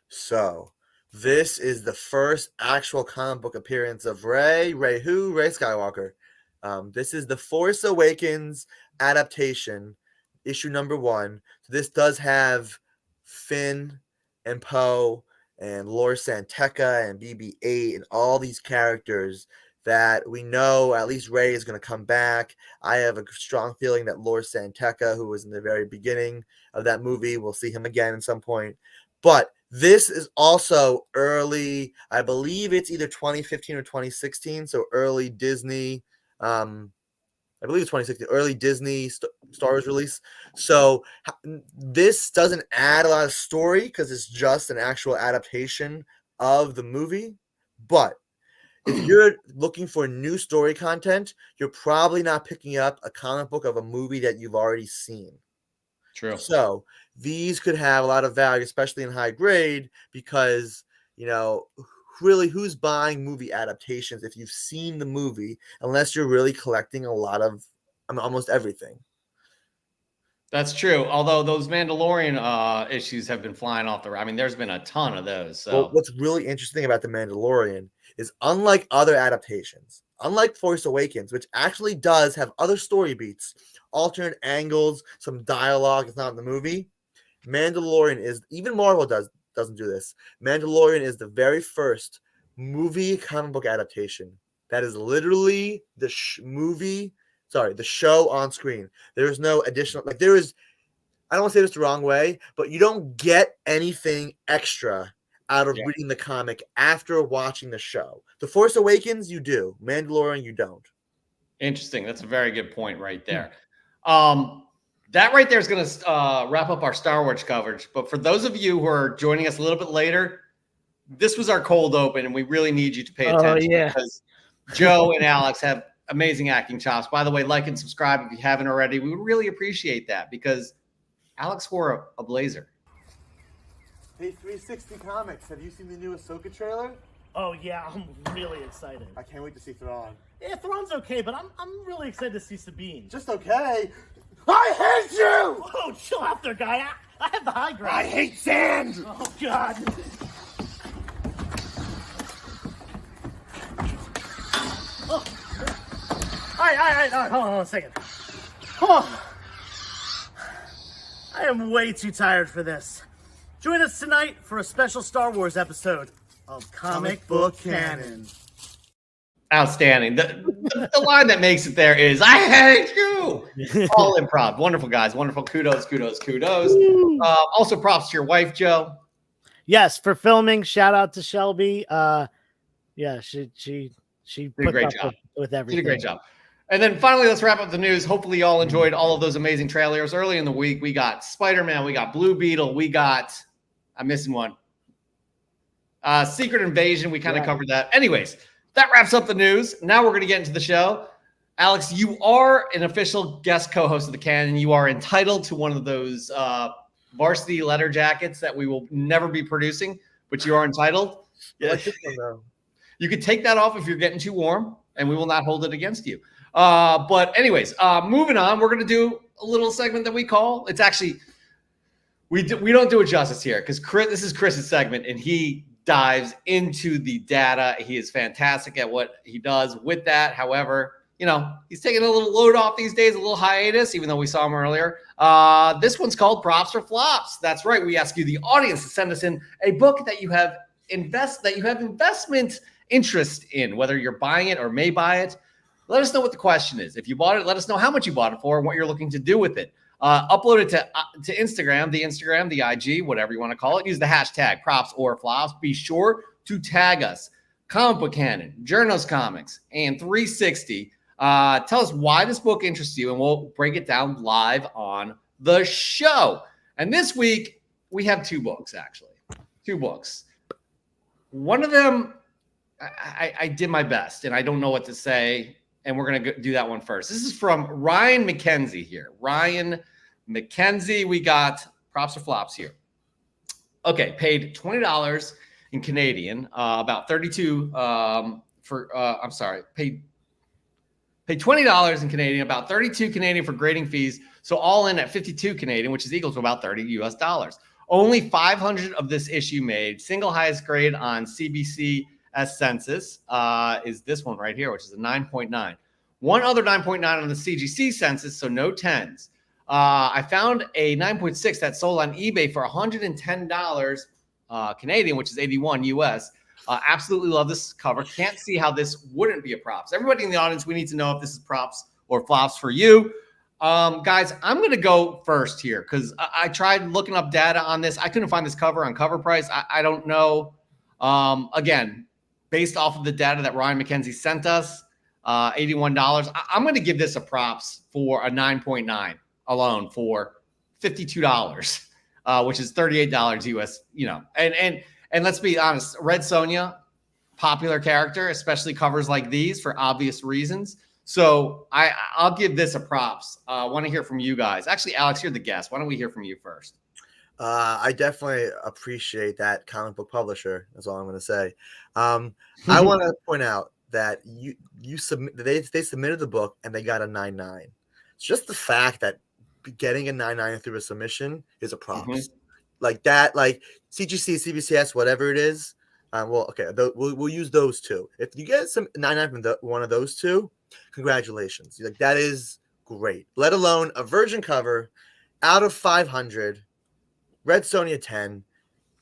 So this is the first actual comic book appearance of Rey Skywalker. This is the Force Awakens adaptation, issue number 1. So this does have Finn and Poe and Lor Santeca and BB-8 and all these characters that we know. At least Rey is going to come back. I have a strong feeling that Lor Santeca, who was in the very beginning of that movie, we'll see him again at some point. But this is also early, I believe it's either 2015 or 2016, so early Disney, I believe it's 2016, early Disney Star Wars release. So this doesn't add a lot of story because it's just an actual adaptation of the movie. But if you're looking for new story content, you're probably not picking up a comic book of a movie that you've already seen.
True.
So these could have a lot of value, especially in high grade, because, really, who's buying movie adaptations if you've seen the movie, unless you're really collecting a lot of almost everything?
That's true. Although those Mandalorian issues have been flying off the. I mean, there's been a ton of those. So
well, what's really interesting about the Mandalorian is, unlike other adaptations, unlike Force Awakens, which actually does have other story beats, alternate angles, some dialogue, it's not in the movie. Mandalorian is, even Marvel doesn't do this. Mandalorian is the very first movie comic book adaptation. That is literally the the show on screen. There is no additional, like there is, I don't want to say this the wrong way, but you don't get anything extra out of reading the comic after watching the show. The Force Awakens, you do. Mandalorian, you don't.
Interesting. That's a very good point right there. That right there is going to wrap up our Star Wars coverage. But for those of you who are joining us a little bit later, this was our cold open, and we really need you to pay attention because Joe and Alex have amazing acting chops. By the way, like and subscribe if you haven't already. We would really appreciate that because Alex wore a blazer.
Hey, 360 Comics, have you seen the new Ahsoka trailer?
Oh yeah, I'm really excited.
I can't wait to see Thrawn.
Yeah, Thrawn's okay, but I'm really excited to see Sabine.
Just okay. I hate you!
Oh, chill out there, guy. I have the high ground.
I hate sand!
Oh God. Oh. All right, hold on a second. Oh. I am way too tired for this. Join us tonight for a special Star Wars episode of Comic Book Canon.
Outstanding. The line that makes it there is, I hate you. All improv. Wonderful, guys. Wonderful. Kudos. Also props to your wife, Joe.
Yes, for filming. Shout out to Shelby. Yeah, she
did
put
a great
up
job
with everything.
Did a great job. And then finally, let's wrap up the news. Hopefully you all enjoyed all of those amazing trailers. Early in the week, we got Spider-Man, we got Blue Beetle, we got, I'm missing one. Secret Invasion, we kind of covered that. Anyways, that wraps up the news. Now we're going to get into the show. Alex, you are an official guest co-host of the Canon. You are entitled to one of those varsity letter jackets that we will never be producing, but you are entitled.
Yeah, like this one, though. You
could take that off if you're getting too warm, and we will not hold it against you. But anyways, moving on, we're going to do a little segment that we call, it's actually, we don't do it justice here because this is Chris's segment and he dives into the data. He is fantastic at what he does with that. However, he's taking a little load off these days, a little hiatus, even though we saw him earlier. This one's called Props or Flops. That's right. We ask you, the audience, to send us in a book that you have investment interest in, whether you're buying it or may buy it. Let us know what the question is. If you bought it, let us know how much you bought it for and what you're looking to do with it. Upload it to Instagram, the IG, whatever you want to call it. Use the hashtag props or flops. Be sure to tag us, Comic Book Canon, Journos Comics, and 360. Tell us why this book interests you, and we'll break it down live on the show. And this week, we have two books, actually. Two books. One of them, I did my best, and I don't know what to say. And we're going to do that one first. This is from Ryan McKenzie here. Ryan McKenzie, we got props or flops here. Okay, paid $20 in Canadian, about 32 paid $20 in Canadian, about 32 Canadian for grading fees. So all in at 52 Canadian, which is equal to about 30 US dollars. Only 500 of this issue made. Single highest grade on CBC census is this one right here, which is a 9.9. One other 9.9 on the CGC census, so no 10s. I found a 9.6 that sold on eBay for $110 Canadian, which is 81 US. Absolutely love this cover. Can't see how this wouldn't be a props. Everybody in the audience, we need to know if this is props or flops for you. Guys, I'm going to go first here because I tried looking up data on this. I couldn't find this cover on Cover Price. I don't know. Again, based off of the data that Ryan McKenzie sent us, $81. I'm going to give this a props for a 9.9 alone for $52, which is $38 US, and let's be honest, Red Sonja, popular character, especially covers like these for obvious reasons. So I'll give this a props. I want to hear from you guys. Actually, Alex, you're the guest. Why don't we hear from you first?
I definitely appreciate that comic book publisher. That's all I'm going to say. I want to point out that they submitted the book and they got a 9.9. It's just the fact that getting a 9.9 through a submission is a props.
Mm-hmm.
Like that, like CGC, CBCS, whatever it is. We'll use those two. If you get some 9.9 from one of those two, congratulations. Like that is great. Let alone a virgin cover out of 500. Red Sonja 10,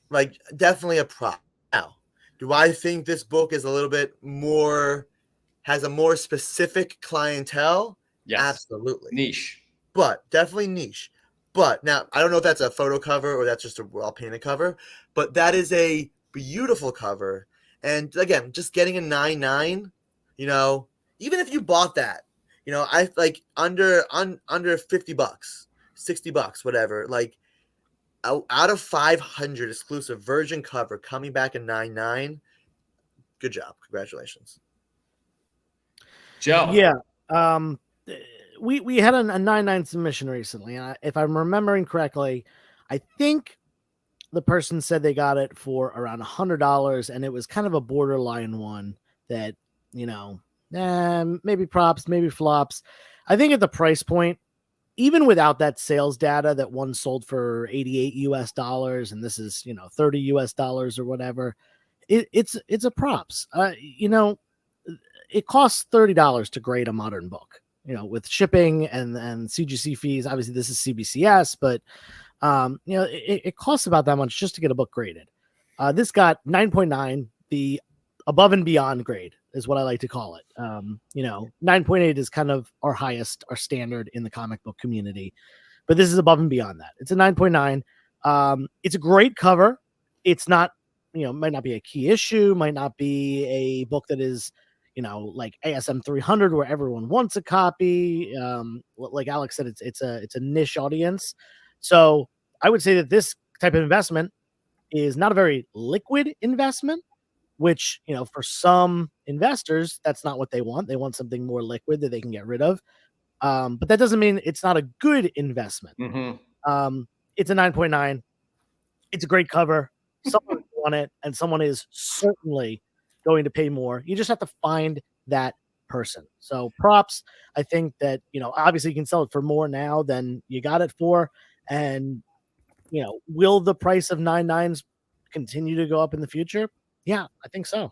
like definitely a prop. Now, do I think this book is a little bit more, has a more specific clientele?
Yes.
Absolutely.
Niche.
But definitely niche. But now, I don't know if that's a photo cover or that's just a well painted cover, but that is a beautiful cover. And again, just getting a 9.9, you know, even if you bought that, you know, I like under 50 bucks, 60 bucks, whatever, like out of 500 exclusive virgin cover coming back in 9.9, good job. Congratulations.
Joe.
Yeah. We had a 9.9 submission recently, and if I'm remembering correctly, I think the person said they got it for around $100, and it was kind of a borderline one that, you know, maybe props, maybe flops. I think at the price point, even without that sales data, that one sold for 88 US dollars, and this is, you know, 30 US dollars or whatever, it's a props. You know, it costs $30 to grade a modern book, you know, with shipping and CGC fees. Obviously, this is CBCS, but you know, it costs about that much just to get a book graded. This got 9.9, the above and beyond grade is what I like to call it. You know, 9.8 is kind of our highest, our standard in the comic book community, but this is above and beyond that. It's a 9.9. It's a great cover. It's not, you know, might not be a key issue, might not be a book that is, you know, like ASM 300 where everyone wants a copy. Like Alex said, it's a niche audience. So I would say that this type of investment is not a very liquid investment, which, you know, for some investors, that's not what they want. They want something more liquid that they can get rid of. But that doesn't mean it's not a good investment. It's a 9.9. It's a great cover. Someone want it, and someone is certainly going to pay more. You just have to find that person. So props, I think that, you know, obviously you can sell it for more now than you got it for. And, you know, will the price of 9.9s continue to go up in the future? Yeah, I think so.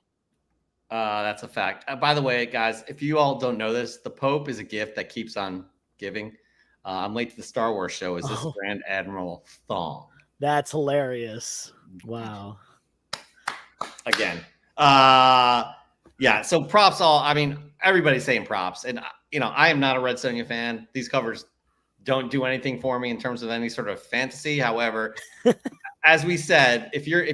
That's a fact. By the way, guys, if you all don't know this, the Pope is a gift that keeps on giving. I'm late to the Star Wars show. Is this Grand Admiral Thong?
That's hilarious. Wow.
Again. Yeah. So props I mean, everybody's saying props. And, you know, I am not a Red Sonja fan. These covers don't do anything for me in terms of any sort of fantasy. However, as we said, if you're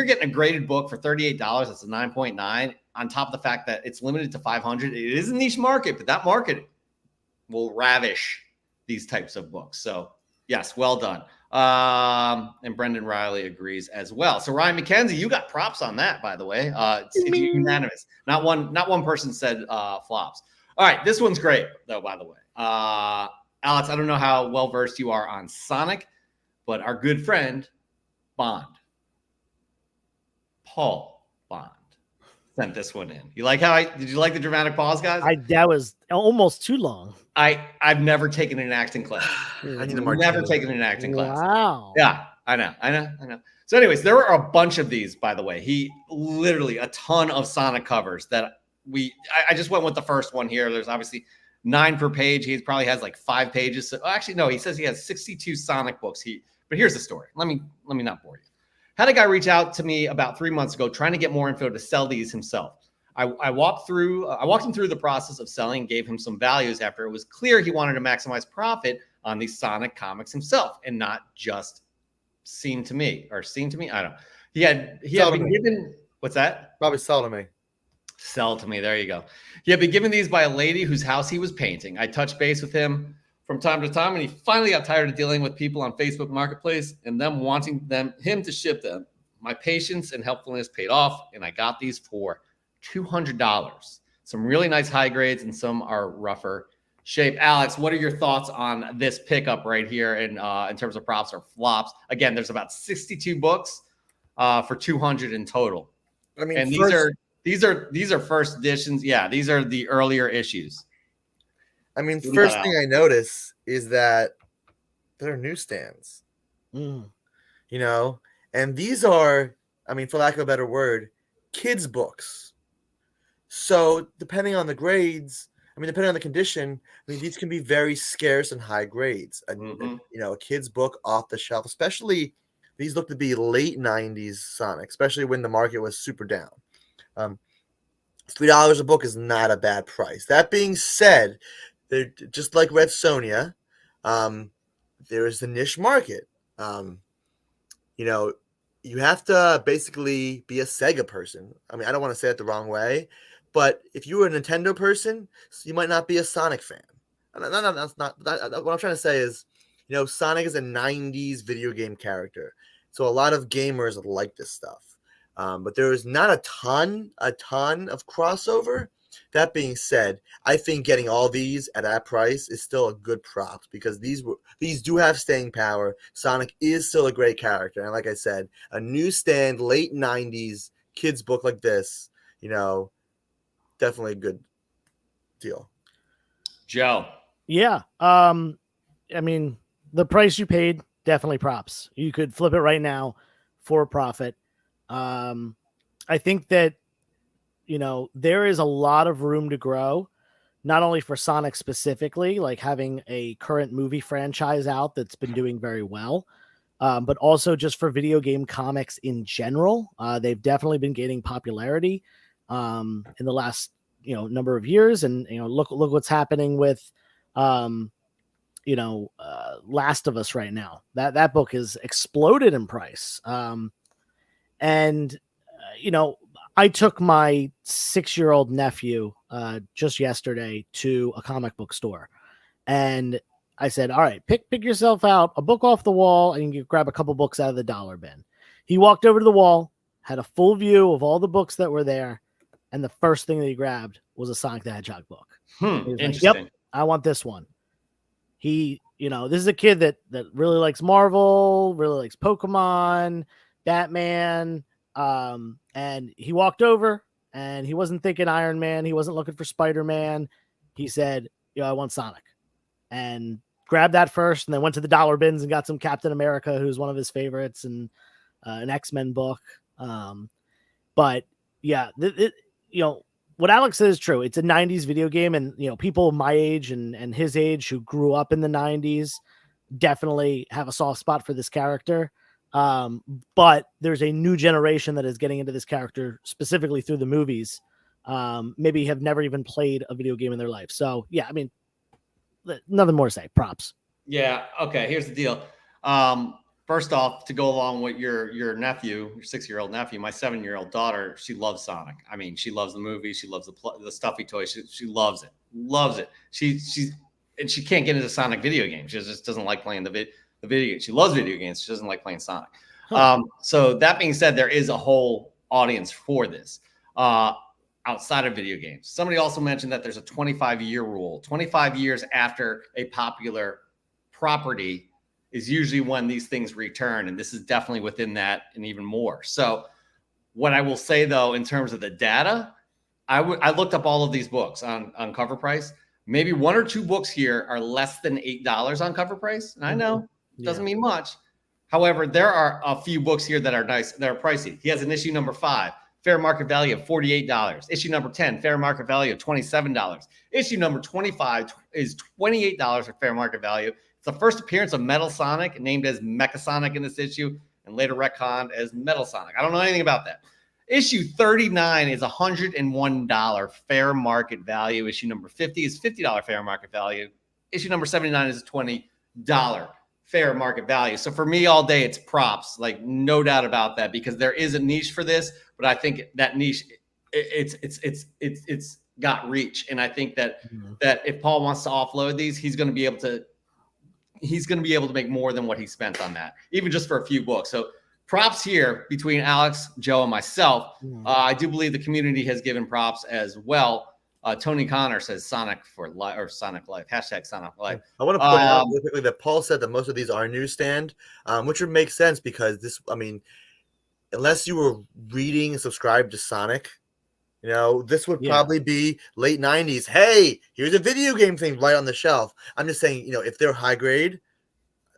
getting a graded book for $38, that's a 9.9 on top of the fact that it's limited to 500. It is a niche market, but that market will ravish these types of books. So yes, well done. And Brendan Riley agrees as well. So Ryan McKenzie, you got props on that, by the way. It's unanimous. Not one person said flops. All right, this one's great though, by the way. Alex, I don't know how well versed you are on Sonic, but our good friend Bond, Paul Bond, sent this one in. You like did you like the dramatic pause, guys?
That was almost too long.
I've never taken an acting class.
I need
Never taken an acting class.
Wow.
Yeah, I know. So anyways, there are a bunch of these, by the way. He literally a ton of Sonic covers that I just went with the first one here. There's obviously 9 per page. He probably has like 5 pages. So, actually, no, he says he has 62 Sonic books. But here's the story. Let me not bore you. Had a guy reach out to me about 3 months ago trying to get more info to sell these himself. I walked him through the process of selling, gave him some values after it was clear he wanted to maximize profit on these Sonic comics himself and not just seen to me. I don't know. He had been given, what's that?
Probably sell to me.
Sell to me. There you go. He had been given these by a lady whose house he was painting. I touched base with him from time to time, and he finally got tired of dealing with people on Facebook Marketplace and them wanting him to ship them. My patience and helpfulness paid off, and I got these for $200. Some really nice high grades, and some are rougher shape. Alex, what are your thoughts on this pickup right here in terms of props or flops? Again, there's about 62 books for $200 in total.
I mean,
and these are first editions. Yeah, these are the earlier issues.
I mean, first thing I notice is that there are newsstands. You know, and these are, I mean, for lack of a better word, kids' books. So depending on the grades, I mean, depending on the condition, I mean, these can be very scarce and high grades. And you know, a kid's book off the shelf, especially these look to be late '90s Sonic, especially when the market was super down. $3 a book is not a bad price. That being said, they're just like Red Sonja. There is the niche market. You know, you have to basically be a Sega person. I mean, I don't want to say it the wrong way, but if you were a Nintendo person, you might not be a Sonic fan. No, that's not. What I'm trying to say is, you know, Sonic is a '90s video game character, so a lot of gamers like this stuff. But there is not a ton of crossover. That being said, I think getting all these at that price is still a good prop because these do have staying power. Sonic is still a great character, and like I said, a newsstand late '90s kids book like this, you know, definitely a good deal.
Joe.
Yeah. I mean, the price you paid, definitely props. You could flip it right now for a profit. I think that, you know, there is a lot of room to grow, not only for Sonic specifically, like having a current movie franchise out that's been doing very well, but also just for video game comics in general. They've definitely been gaining popularity in the last, you know, number of years. And, you know, look what's happening with, you know, Last of Us right now. That book has exploded in price. You know, I took my 6-year-old nephew just yesterday to a comic book store, and I said, all right, pick yourself out a book off the wall and you grab a couple books out of the dollar bin. He walked over to the wall, had a full view of all the books that were there, and the first thing that he grabbed was a Sonic the Hedgehog book.
Interesting.
Like, yep, I want this one. He, you know, this is a kid that really likes Marvel, really likes Pokemon, Batman, and he walked over and he wasn't thinking Iron Man. He wasn't looking for Spider-Man. He said, "Yo, I want Sonic," and grabbed that first, and then went to the dollar bins and got some Captain America, who's one of his favorites, and an X-Men book. But yeah, you know, what Alex says is true. It's a '90s video game, and, you know, people my age and his age who grew up in the '90s definitely have a soft spot for this character. But there's a new generation that is getting into this character specifically through the movies. Maybe have never even played a video game in their life. So yeah, I mean, nothing more to say. Props.
Yeah. Okay. Here's the deal. First off, to go along with your nephew, your 6-year-old nephew, my 7-year-old daughter, she loves Sonic. I mean, she loves the movie. She loves the stuffy toys. She loves it. Loves it. And she can't get into Sonic video games. She just doesn't like playing the video. She loves video games. She doesn't like playing Sonic. So that being said, there is a whole audience for this outside of video games. Somebody also mentioned that there's a 25-year rule. 25 years after a popular property is usually when these things return. And this is definitely within that and even more. So what I will say, though, in terms of the data, I looked up all of these books on cover price. Maybe 1 or 2 books here are less than $8 on cover price. And I know it doesn't mean much. However, there are a few books here that are nice, that are pricey. He has an issue number 5, fair market value of $48. Issue number 10, fair market value of $27. Issue number 25 is $28 for fair market value. It's the first appearance of Metal Sonic, named as Mecha Sonic in this issue, and later retconned as Metal Sonic. I don't know anything about that. Issue 39 is $101 fair market value. Issue number 50 is $50 fair market value. Issue number 79 is $20 fair market value. So for me all day, it's props, like no doubt about that, because there is a niche for this, but I think that niche, it's got reach. And I think that if Paul wants to offload these, he's going to be able to make more than what he spent on that, even just for a few books. So props here between Alex, Joe, and myself. I do believe the community has given props as well. Tony Connor says Sonic for life, or Sonic Life, hashtag Sonic Life.
I want to point out really quickly that Paul said that most of these are newsstand, which would make sense because this, I mean, unless you were reading and subscribed to Sonic, you know, this would probably be late 90s. Hey, here's a video game thing right on the shelf. I'm just saying, you know, if they're high grade,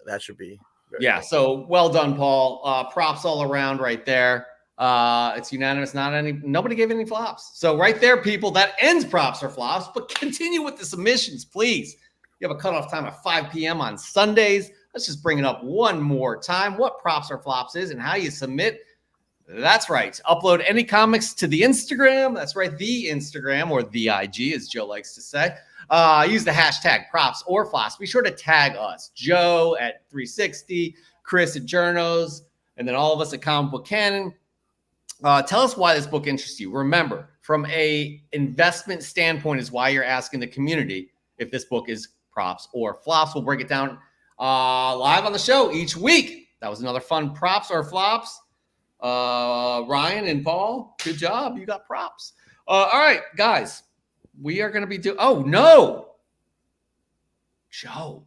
that should be.
Yeah. Cool. So well done, Paul. Props all around right there. It's unanimous. Nobody gave any flops. So right there, people, that ends props or flops. But continue with the submissions, please. You have a cutoff time of 5 p.m. on Sundays. Let's just bring it up one more time. What props or flops is and how you submit. That's right. Upload any comics to the Instagram. That's right. The Instagram, or the IG, as Joe likes to say. Use the hashtag props or flops. Be sure to tag us. Joe at 360, Chris at Journos, and then all of us at Comic Book Canon. Tell us why this book interests you. Remember, from a investment standpoint is why you're asking the community if this book is props or flops. We'll break it down live on the show each week. That was another fun props or flops. Ryan and Paul, good job. You got props. All right, guys, we are going to be doing. Oh no, Joe.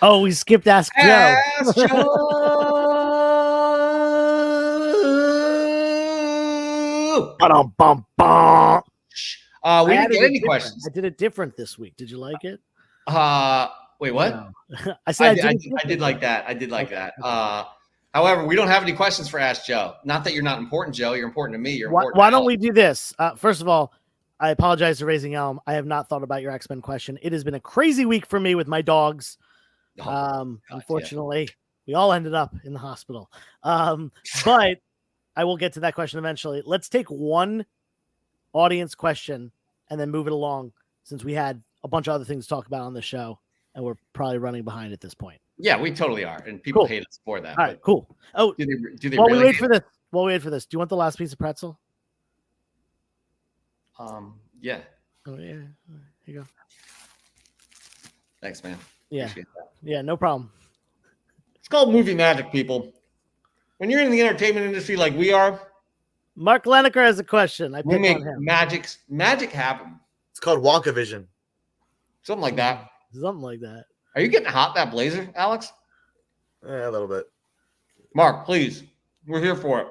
Oh, we skipped Ask Joe.
Ask Joe.
Ba-dum-bum-bum.
We didn't get any questions.
I did it different this week. Did you like it?
Wait, what?
No. I said
I did like that. I did like that. However, we don't have any questions for Ask Joe. Not that you're not important, Joe. You're important to me. You're important.
Why don't we do this? First of all, I apologize to Raising Elm. I have not thought about your X-Men question. It has been a crazy week for me with my dogs. Unfortunately, we all ended up in the hospital. But I will get to that question eventually. Let's take one audience question and then move it along, since we had a bunch of other things to talk about on the show, and we're probably running behind at this point.
Yeah, we totally are, and people hate us for that.
All right, cool. Oh,
do they
while
really
we wait for this? While we wait for this, do you want the last piece of pretzel?
Yeah.
Oh yeah. Here you go.
Thanks, man.
Yeah.
Appreciate that.
Yeah, no problem.
It's called movie magic, people. When you're in the entertainment industry like we are,
Mark Leneker has a question. I
we
picked
make
on him.
magic happen.
It's called Wonka Vision.
Something like that.
Something like that.
Are you getting hot that blazer, Alex?
Yeah, a little bit.
Mark, please. We're here for it.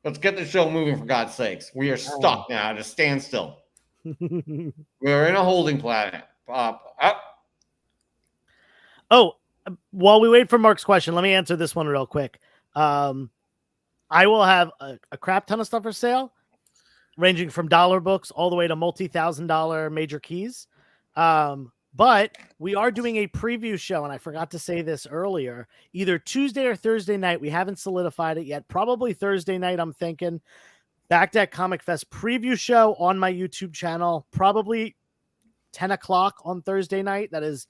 Let's get the show moving, for God's sakes. We are stuck now at a standstill. We're in a holding planet.
Oh, while we wait for Mark's question, let me answer this one real quick. I will have a crap ton of stuff for sale, ranging from dollar books all the way to multi-$1,000 major keys. But we are doing a preview show, and I forgot to say this earlier, either Tuesday or Thursday night. We haven't solidified it yet. Probably Thursday night, I'm thinking. Back at Comic Fest preview show on my YouTube channel, probably 10 o'clock on Thursday night. That is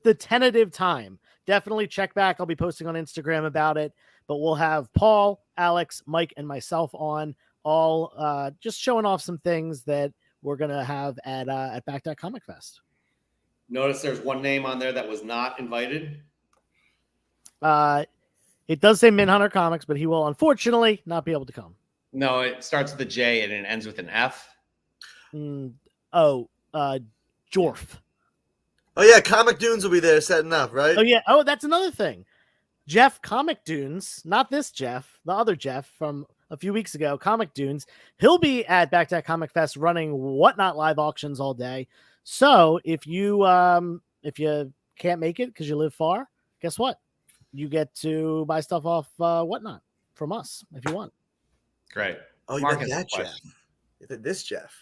the tentative time. Definitely check back. I'll be posting on Instagram about it, but we'll have Paul, Alex, Mike, and myself on, all just showing off some things that we're going to have at Back at Comic Fest.
Notice there's one name on there that was not invited.
It does say Minhunter Comics, but he will unfortunately not be able to come.
No, it starts with a J and it ends with an F.
Jorf.
Oh yeah, Comic Dunes will be there setting up, right?
Oh yeah. Oh, that's another thing. Jeff, Comic Dunes, not this Jeff, the other Jeff from a few weeks ago, Comic Dunes. He'll be at Back to Comic Fest running Whatnot live auctions all day. So if you can't make it because you live far, guess what? You get to buy stuff off Whatnot from us if you want.
Great.
Oh, you
Mark
meant
has a
that Jeff.
question.
You said this Jeff.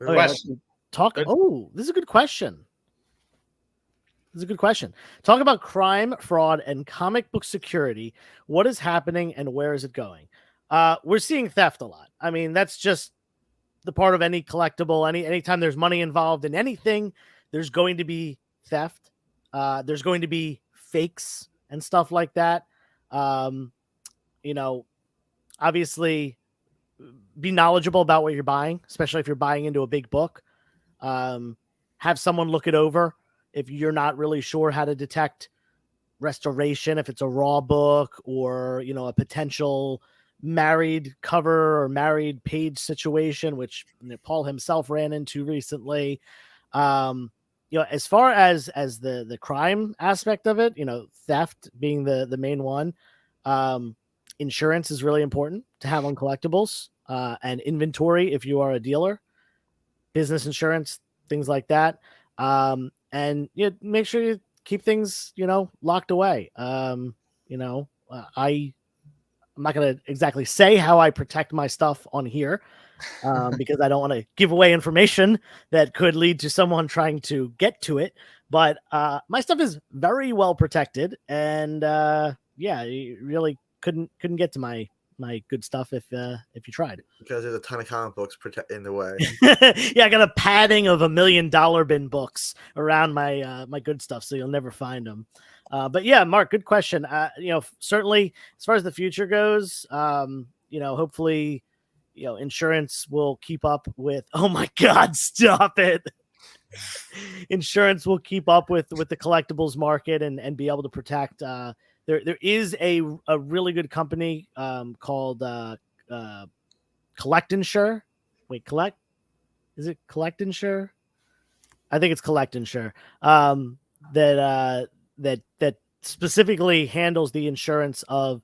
Oh, yeah,
Question.
This is a good question. Talk about crime, fraud, and comic book security. What is happening and where is it going? We're seeing theft a lot. I mean, that's just the part of any collectible. Anytime there's money involved in anything, there's going to be theft. There's going to be fakes and stuff like that. Obviously be knowledgeable about what you're buying, especially if you're buying into a big book. Have someone look it over if you're not really sure how to detect restoration, if it's a raw book or, a potential married cover or married page situation, which Paul himself ran into recently. As far as the crime aspect of it, theft being the main one, insurance is really important to have on collectibles, and inventory if you are a dealer, business insurance, things like that. And make sure you keep things, locked away. I'm not going to exactly say how I protect my stuff on here because I don't want to give away information that could lead to someone trying to get to it. But my stuff is very well protected, and yeah, you really couldn't get to my good stuff if you tried.
Because there's a ton of comic books in the way.
Yeah, I got a padding of $1 million bin books around my my good stuff, so you'll never find them. But yeah, Mark, good question. Certainly as far as the future goes, hopefully, insurance will keep up with. Oh my God, stop it! Insurance will keep up with the collectibles market and be able to protect. There is a really good company called CollectingDude. Wait, is it CollectingDude? I think it's CollectingDude. That specifically handles the insurance of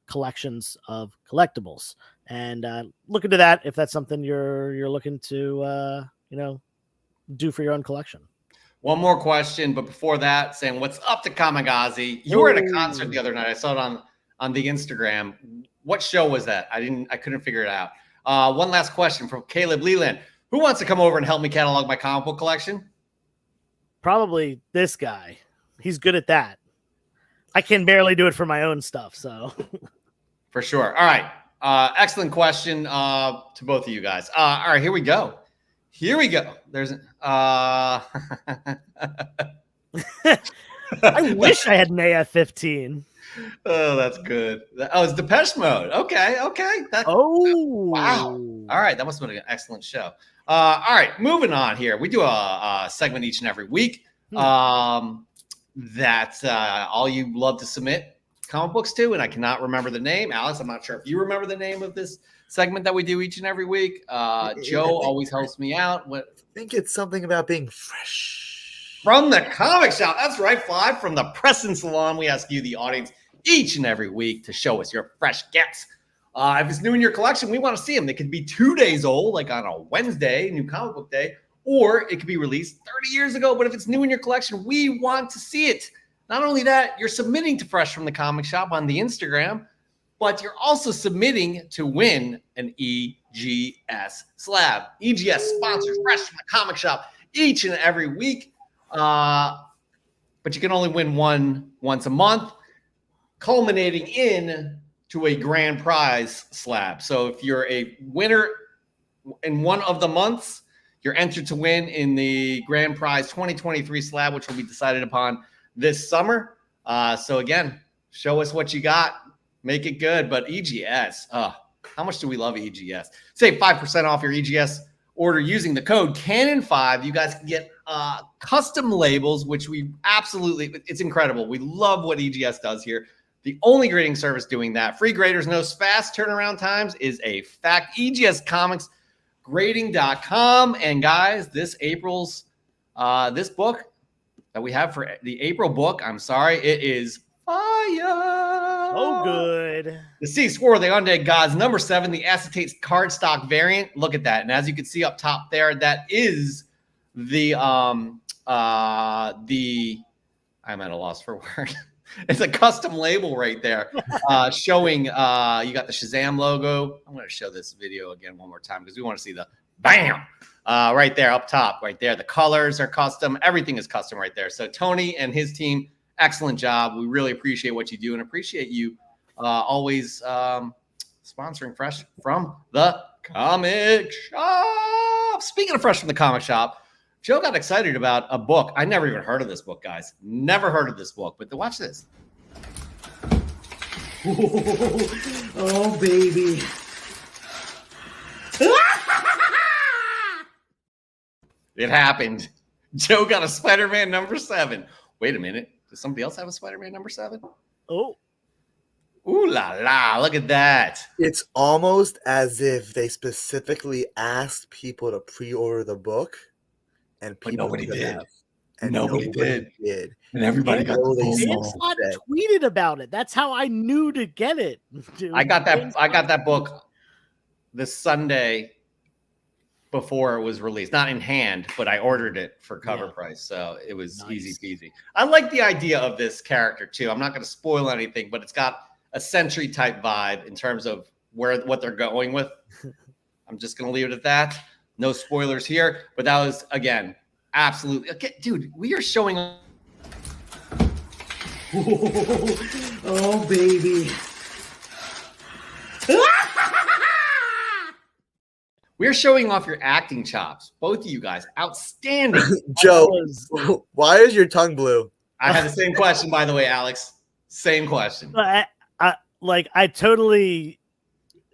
collections of collectibles. And look into that if that's something you're looking to do for your own collection.
One more question, but before that, saying what's up to Kamagazi? You were at a concert the other night. I saw it on the Instagram. What show was that? I couldn't figure it out. One last question from Caleb Leland. Who wants to come over and help me catalog my comic book collection?
Probably this guy. He's good at that. I can barely do it for my own stuff, so.
For sure. All right. Excellent question to both of you guys. All right, here we go. There's
I wish I had an AF-15.
Oh, that's good. Oh, it's Depeche Mode. Okay. Wow. All right, that must have been an excellent show. All right, moving on here. We do a segment each and every week that all you love to submit comic books to, and I cannot remember the name. Alice, I'm not sure if you remember the name of this segment that we do each and every week. Joe always helps me out.
I think it's something about being fresh.
From the comic shop. That's right, Fly. From the Preston Salon, we ask you, the audience, each and every week to show us your fresh gets. If it's new in your collection, we want to see them. They could be 2 days old, like on a Wednesday, new comic book day, or it could be released 30 years ago. But if it's new in your collection, we want to see it. Not only that, you're submitting to Fresh from the Comic Shop on the Instagram, but you're also submitting to win an EGS slab. EGS sponsors Fresh from the Comic Shop each and every week. But you can only win one once a month, culminating in to a grand prize slab. So if you're a winner in one of the months, you're entered to win in the grand prize 2023 slab, which will be decided upon this summer. So again, show us what you got, make it good. But EGS, how much do we love EGS? Save 5% off your EGS order using the code Cannon5. You guys can get custom labels, which we absolutely, it's incredible. We love what EGS does here. The only grading service doing that. Free graders, no fast turnaround times is a fact. EGS Comics, grading.com. And guys, this this book that we have for the April book, I'm sorry, it is fire.
Oh, good.
The Sea Swirl, the Undead Gods, number 7, the acetate cardstock variant. Look at that. And as you can see up top there, that is the I'm at a loss for words. It's a custom label right there, showing you got the Shazam logo. I'm going to show this video again one more time because we want to see the bam right there up top, right there. The colors are custom. Everything is custom right there. So Tony and his team, excellent job. We really appreciate what you do and appreciate you always sponsoring Fresh from the Comic Shop. Speaking of Fresh from the Comic Shop, Joe got excited about a book. I never even heard of this book, guys. Never heard of this book, but watch this.
Oh, baby.
It happened. Joe got a Spider-Man number 7. Wait a minute. Does somebody else have a Spider-Man number 7?
Oh.
Ooh la la. Look at that.
It's almost as if they specifically asked people to pre-order the book. And people
nobody did.
And
nobody did. And everybody got
It's not tweeted about it. That's how I knew to get it. Dude.
I got that book this Sunday before it was released. Not in hand, but I ordered it for cover
Yeah.
price. So it was
Nice.
easy peasy. I like the idea of this character too. I'm not going to spoil anything, but it's got a Sentry type vibe in terms of what they're going with. I'm just going to leave it at that. No spoilers here, but that was, again, absolutely. Okay, dude, we are showing. Oh, baby. We're showing off your acting chops. Both of you guys. Outstanding.
Joe, why is your tongue blue?
I had the same question, by the way, Alex. Same question.
I totally,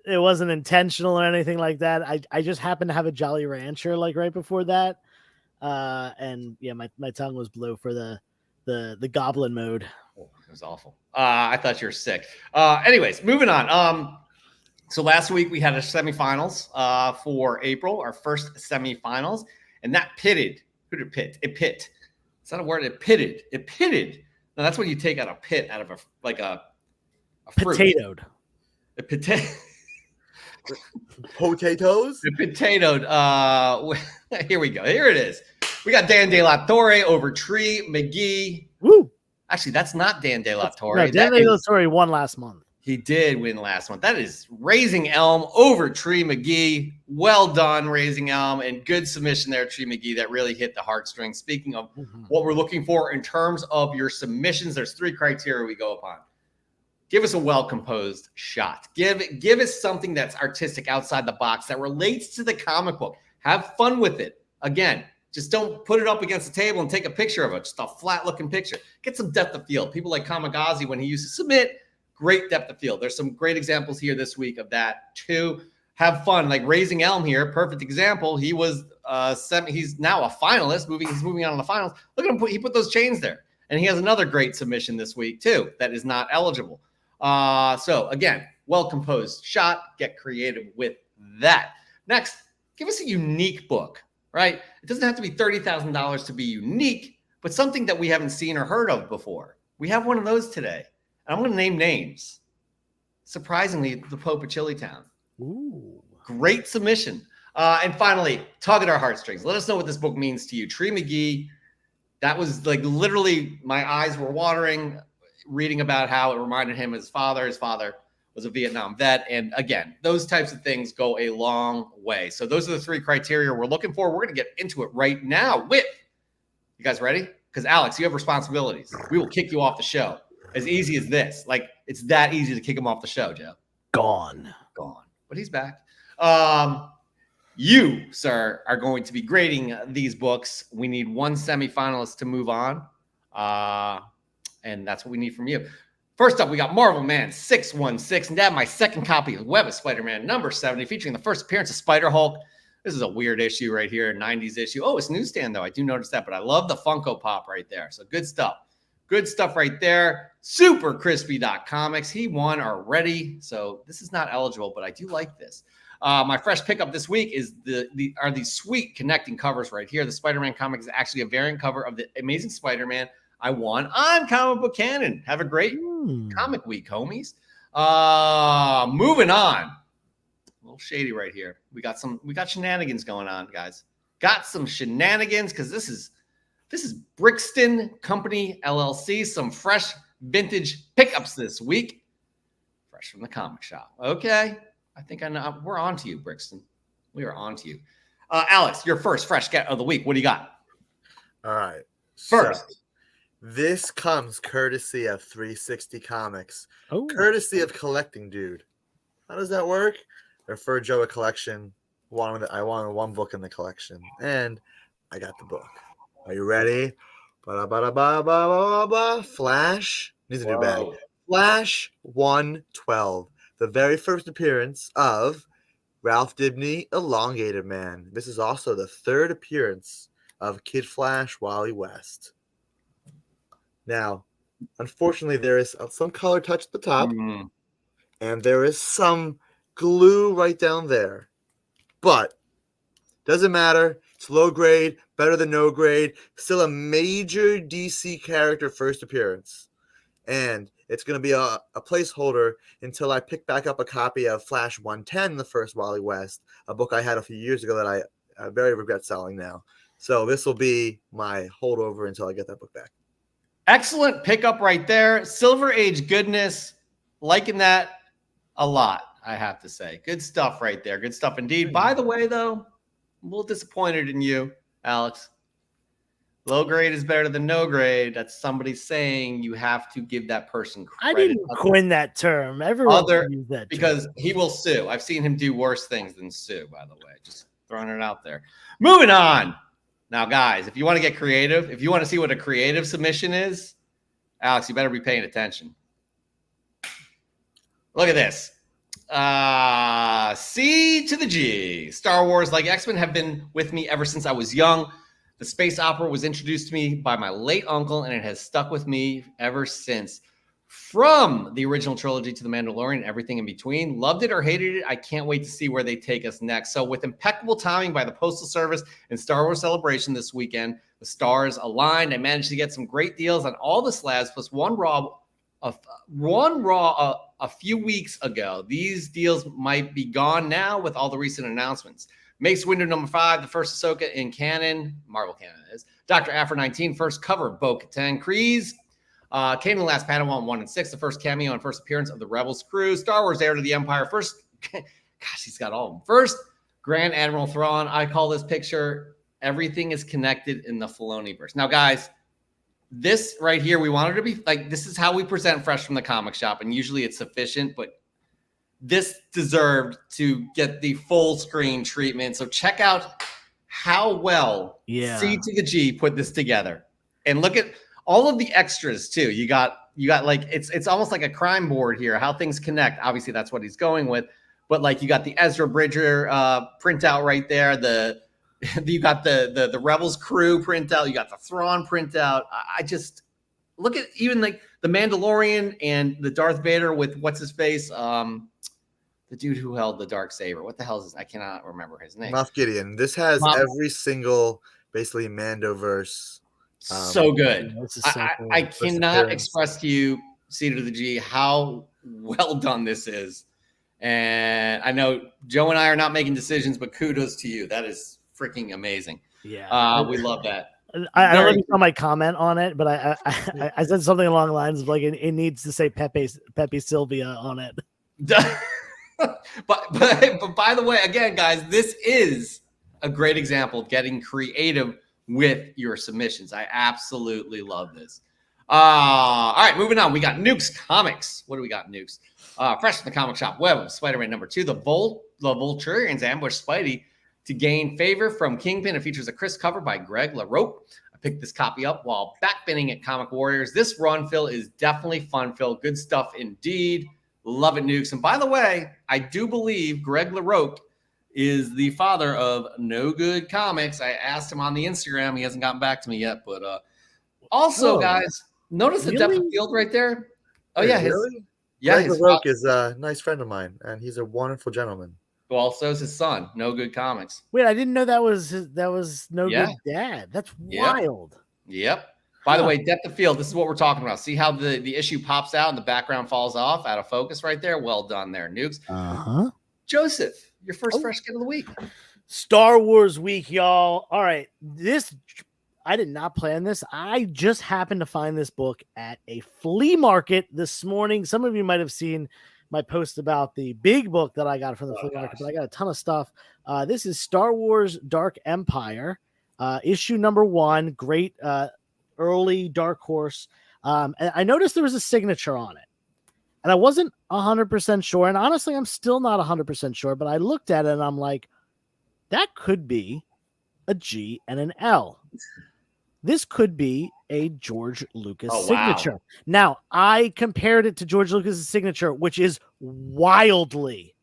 it wasn't intentional or anything like that. I just happened to have a Jolly Rancher like right before that. And yeah, my tongue was blue for the goblin mode.
Oh, it was awful. I thought you were sick. Anyways, moving on. So last week we had a semifinals for April, our first semifinals, and that pitted. Who did it pit? It pit. It's not a word. It pitted. It pitted. Now that's when you take out a pit out of a fruit.
Potatoed.
A potato.
Potatoes?
The potatoed. Here we go. Here it is. We got Dan De La Torre over Tree McGee.
Woo!
Actually, that's not Dan De La Torre.
No, Dan De La Torre won last month.
He did win last month. That is Raising Elm over Tree McGee. Well done, Raising Elm, and good submission there, Tree McGee. That really hit the heartstrings. Speaking of what we're looking for in terms of your submissions, there's 3 criteria we go upon. Give us a well-composed shot. Give us something that's artistic outside the box that relates to the comic book. Have fun with it. Again, just don't put it up against the table and take a picture of it. Just a flat-looking picture. Get some depth of field. People like Kamagazi, when he used to submit, great depth of field. There's some great examples here this week of that too. Have fun. Like Raising Elm here, perfect example. He was he's now a finalist. He's moving on to the finals. Look at him. He put those chains there. And he has another great submission this week too that is not eligible. So again, well-composed shot. Get creative with that. Next, give us a unique book, right? It doesn't have to be $30,000 to be unique, but something that we haven't seen or heard of before. We have one of those today. I'm going to name names. Surprisingly, the Pope of Chilitown.
Ooh.
Great submission. And finally, tug at our heartstrings. Let us know what this book means to you. Tree McGee, that was like literally my eyes were watering reading about how it reminded him of his father. His father was a Vietnam vet. And again, those types of things go a long way. So those are the 3 criteria we're looking for. We're going to get into it right now with, you guys ready? Because Alex, you have responsibilities. We will kick you off the show. As easy as this. Like, it's that easy to kick him off the show, Joe.
Gone.
But he's back. You, sir, are going to be grading these books. We need 1 semifinalist to move on. And that's what we need from you. First up, we got Marvel Man 616. And that my second copy of Web of Spider-Man number 70, featuring the first appearance of Spider-Hulk. This is a weird issue right here, 90s issue. Oh, it's newsstand, though. I do notice that, but I love the Funko Pop right there. So good stuff. Good stuff right there. Super Crispy.comics. He won already. So this is not eligible, but I do like this. My fresh pickup this week is are these sweet connecting covers right here. The Spider-Man comic is actually a variant cover of the Amazing Spider-Man I won on Comic Book Canon. Have a great comic week, homies. Moving on. A little shady right here. We got shenanigans going on, guys. Got some shenanigans because this is Brixton Company LLC. Some fresh vintage pickups this week. Fresh from the comic shop. Okay. I think I know. We're on to you, Brixton. We are on to you. Alex, your first fresh get of the week. What do you got?
All right.
First.
So, this comes courtesy of 360 Comics.
Oh.
Courtesy of CollectingDude. How does that work? I referred Joe a collection. I wanted 1 book in the collection. And I got the book. Are you ready? Flash. Needs a new bag. Flash 112. The very first appearance of Ralph Dibny, Elongated Man. This is also the 3rd appearance of Kid Flash, Wally West. Now, unfortunately, there is some color touch at the top, and there is some glue right down there. But doesn't matter. It's low grade, better than no grade. Still a major DC character first appearance. And it's going to be a placeholder until I pick back up a copy of Flash 110, the first Wally West, a book I had a few years ago that I I very regret selling now. So this will be my holdover until I get that book back.
Excellent pickup right there. Silver Age goodness. Liking that a lot, I have to say. Good stuff right there. Good stuff indeed. By the way, though, I'm a little disappointed in you, Alex. Low grade is better than no grade. That's somebody saying you have to give that person credit.
I didn't coin that term. Everyone used that term.
Because he will sue. I've seen him do worse things than sue, by the way. Just throwing it out there. Moving on. Now, guys, if you want to get creative, if you want to see what a creative submission is, Alex, you better be paying attention. Look at this. C to the G. Star Wars, like X-Men, have been with me ever since I was young. The space opera was introduced to me by my late uncle, and it has stuck with me ever since. From the original trilogy to The Mandalorian, everything in between. Loved it or hated it. I can't wait to see where they take us next. So with impeccable timing by the Postal Service and Star Wars Celebration this weekend, the stars aligned. I managed to get some great deals on all the slabs, plus one raw a few weeks ago. These deals might be gone now with all the recent announcements. Mace Windu #5, the first Ahsoka in canon, Marvel canon is. Dr. Aphra 19, first cover of Bo-Katan. Kryze, Kanan the Last Padawan 1 and 6, the first cameo and first appearance of the Rebels crew. Star Wars Heir to the Empire, first, gosh, he's got all of them. First, Grand Admiral Thrawn. I call this picture, everything is connected in the Filoniverse. Now, guys, this right here, we wanted to be like, this is how we present fresh from the comic shop, and usually it's sufficient, but this deserved to get the full screen treatment. So check out how well C to the G put this together. And look at all of the extras too. You got like, it's almost like a crime board here, how things connect. Obviously that's what he's going with, but like you got the Ezra Bridger printout right there. You got the Rebels crew printout. You got the Thrawn printout. I just look at even like the Mandalorian and the Darth Vader with what's his face. The dude who held the Darksaber. What the hell is this? I cannot remember his name.
Moff Gideon. This has every single basically Mandoverse.
So good. I cannot express to you, C to the G, how well done this is. And I know Joe and I are not making decisions, but kudos to you. That is freaking amazing.
Yeah.
We love that.
I don't know if you saw my comment on it, but I said something along the lines of like it needs to say Pepe Sylvia on it.
but by the way, again, guys, this is a great example of getting creative with your submissions. I absolutely love this. All right, moving on. We got Nukes Comics. What do we got, Nukes? Fresh from the comic shop, Web of Spider-Man #2. The Vulturians ambush Spidey to gain favor from Kingpin. It features a crisp cover by Greg LaRope. I picked this copy up while backbinning at Comic Warriors. This run, Phil, is definitely fun, Phil. Good stuff indeed. Love it, Nukes. And by the way, I do believe Greg LaRoque is the father of No Good Comics. I asked him on the Instagram. He hasn't gotten back to me yet. But also, guys, notice the depth of field right there. Oh, yeah.
Greg LaRoque is a nice friend of mine, and he's a wonderful gentleman.
Well, so is his son, No Good Comics.
Wait, I didn't know that was No Good Dad. That's wild.
Yep. By the way, depth of field, this is what we're talking about. See how the issue pops out and the background falls off out of focus right there? Well done there, Nukes. Joseph, your first fresh kid of the week.
Star Wars week, y'all. All right. I did not plan this. I just happened to find this book at a flea market this morning. Some of you might have seen my post about the big book that I got from the flea market, but I got a ton of stuff. This is Star Wars Dark Empire, issue #1. Great early Dark Horse. And I noticed there was a signature on it. And I wasn't 100% sure. And honestly, I'm still not 100% sure. But I looked at it and I'm like, that could be a G and an L. This could be a George Lucas signature. Now, I compared it to George Lucas's signature, which is wildly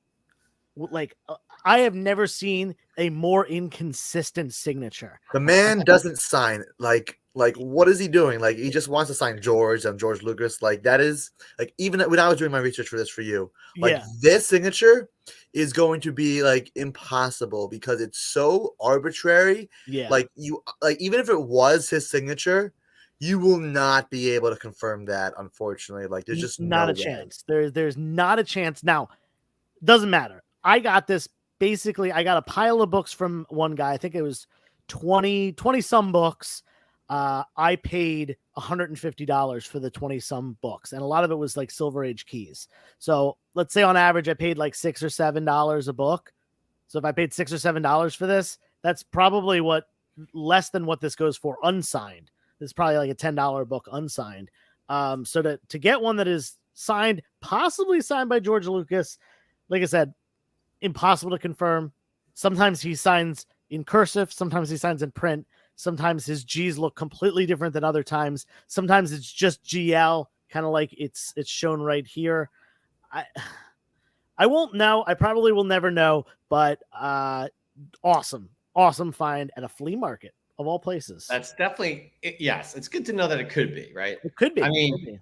like I have never seen a more inconsistent signature.
The man doesn't sign like what is he doing? Like he just wants to sign George and George Lucas. Like that is like even when I was doing my research for this for you, like this signature is going to be like impossible because it's so arbitrary.
Yeah,
like you like even if it was his signature, you will not be able to confirm that. Unfortunately, like there's just
not a chance. There's not a chance. Now, doesn't matter. I got this basically, I got a pile of books from one guy. I think it was 20 some books. I paid $150 for the 20 some books, and a lot of it was like Silver Age keys. So let's say on average I paid like $6 or $7 a book. So if I paid $6 or $7 for this, that's probably less than what this goes for unsigned. This is probably like a $10 book unsigned. So to get one that is signed, possibly signed by George Lucas, like I said, impossible to confirm. Sometimes he signs in cursive, sometimes he signs in print. Sometimes his G's look completely different than other times. Sometimes it's just GL, kind of like it's shown right here. I won't know. I probably will never know, but awesome find at a flea market of all places.
That's definitely, yes. It's good to know that it could be, right?
It could be.
I mean,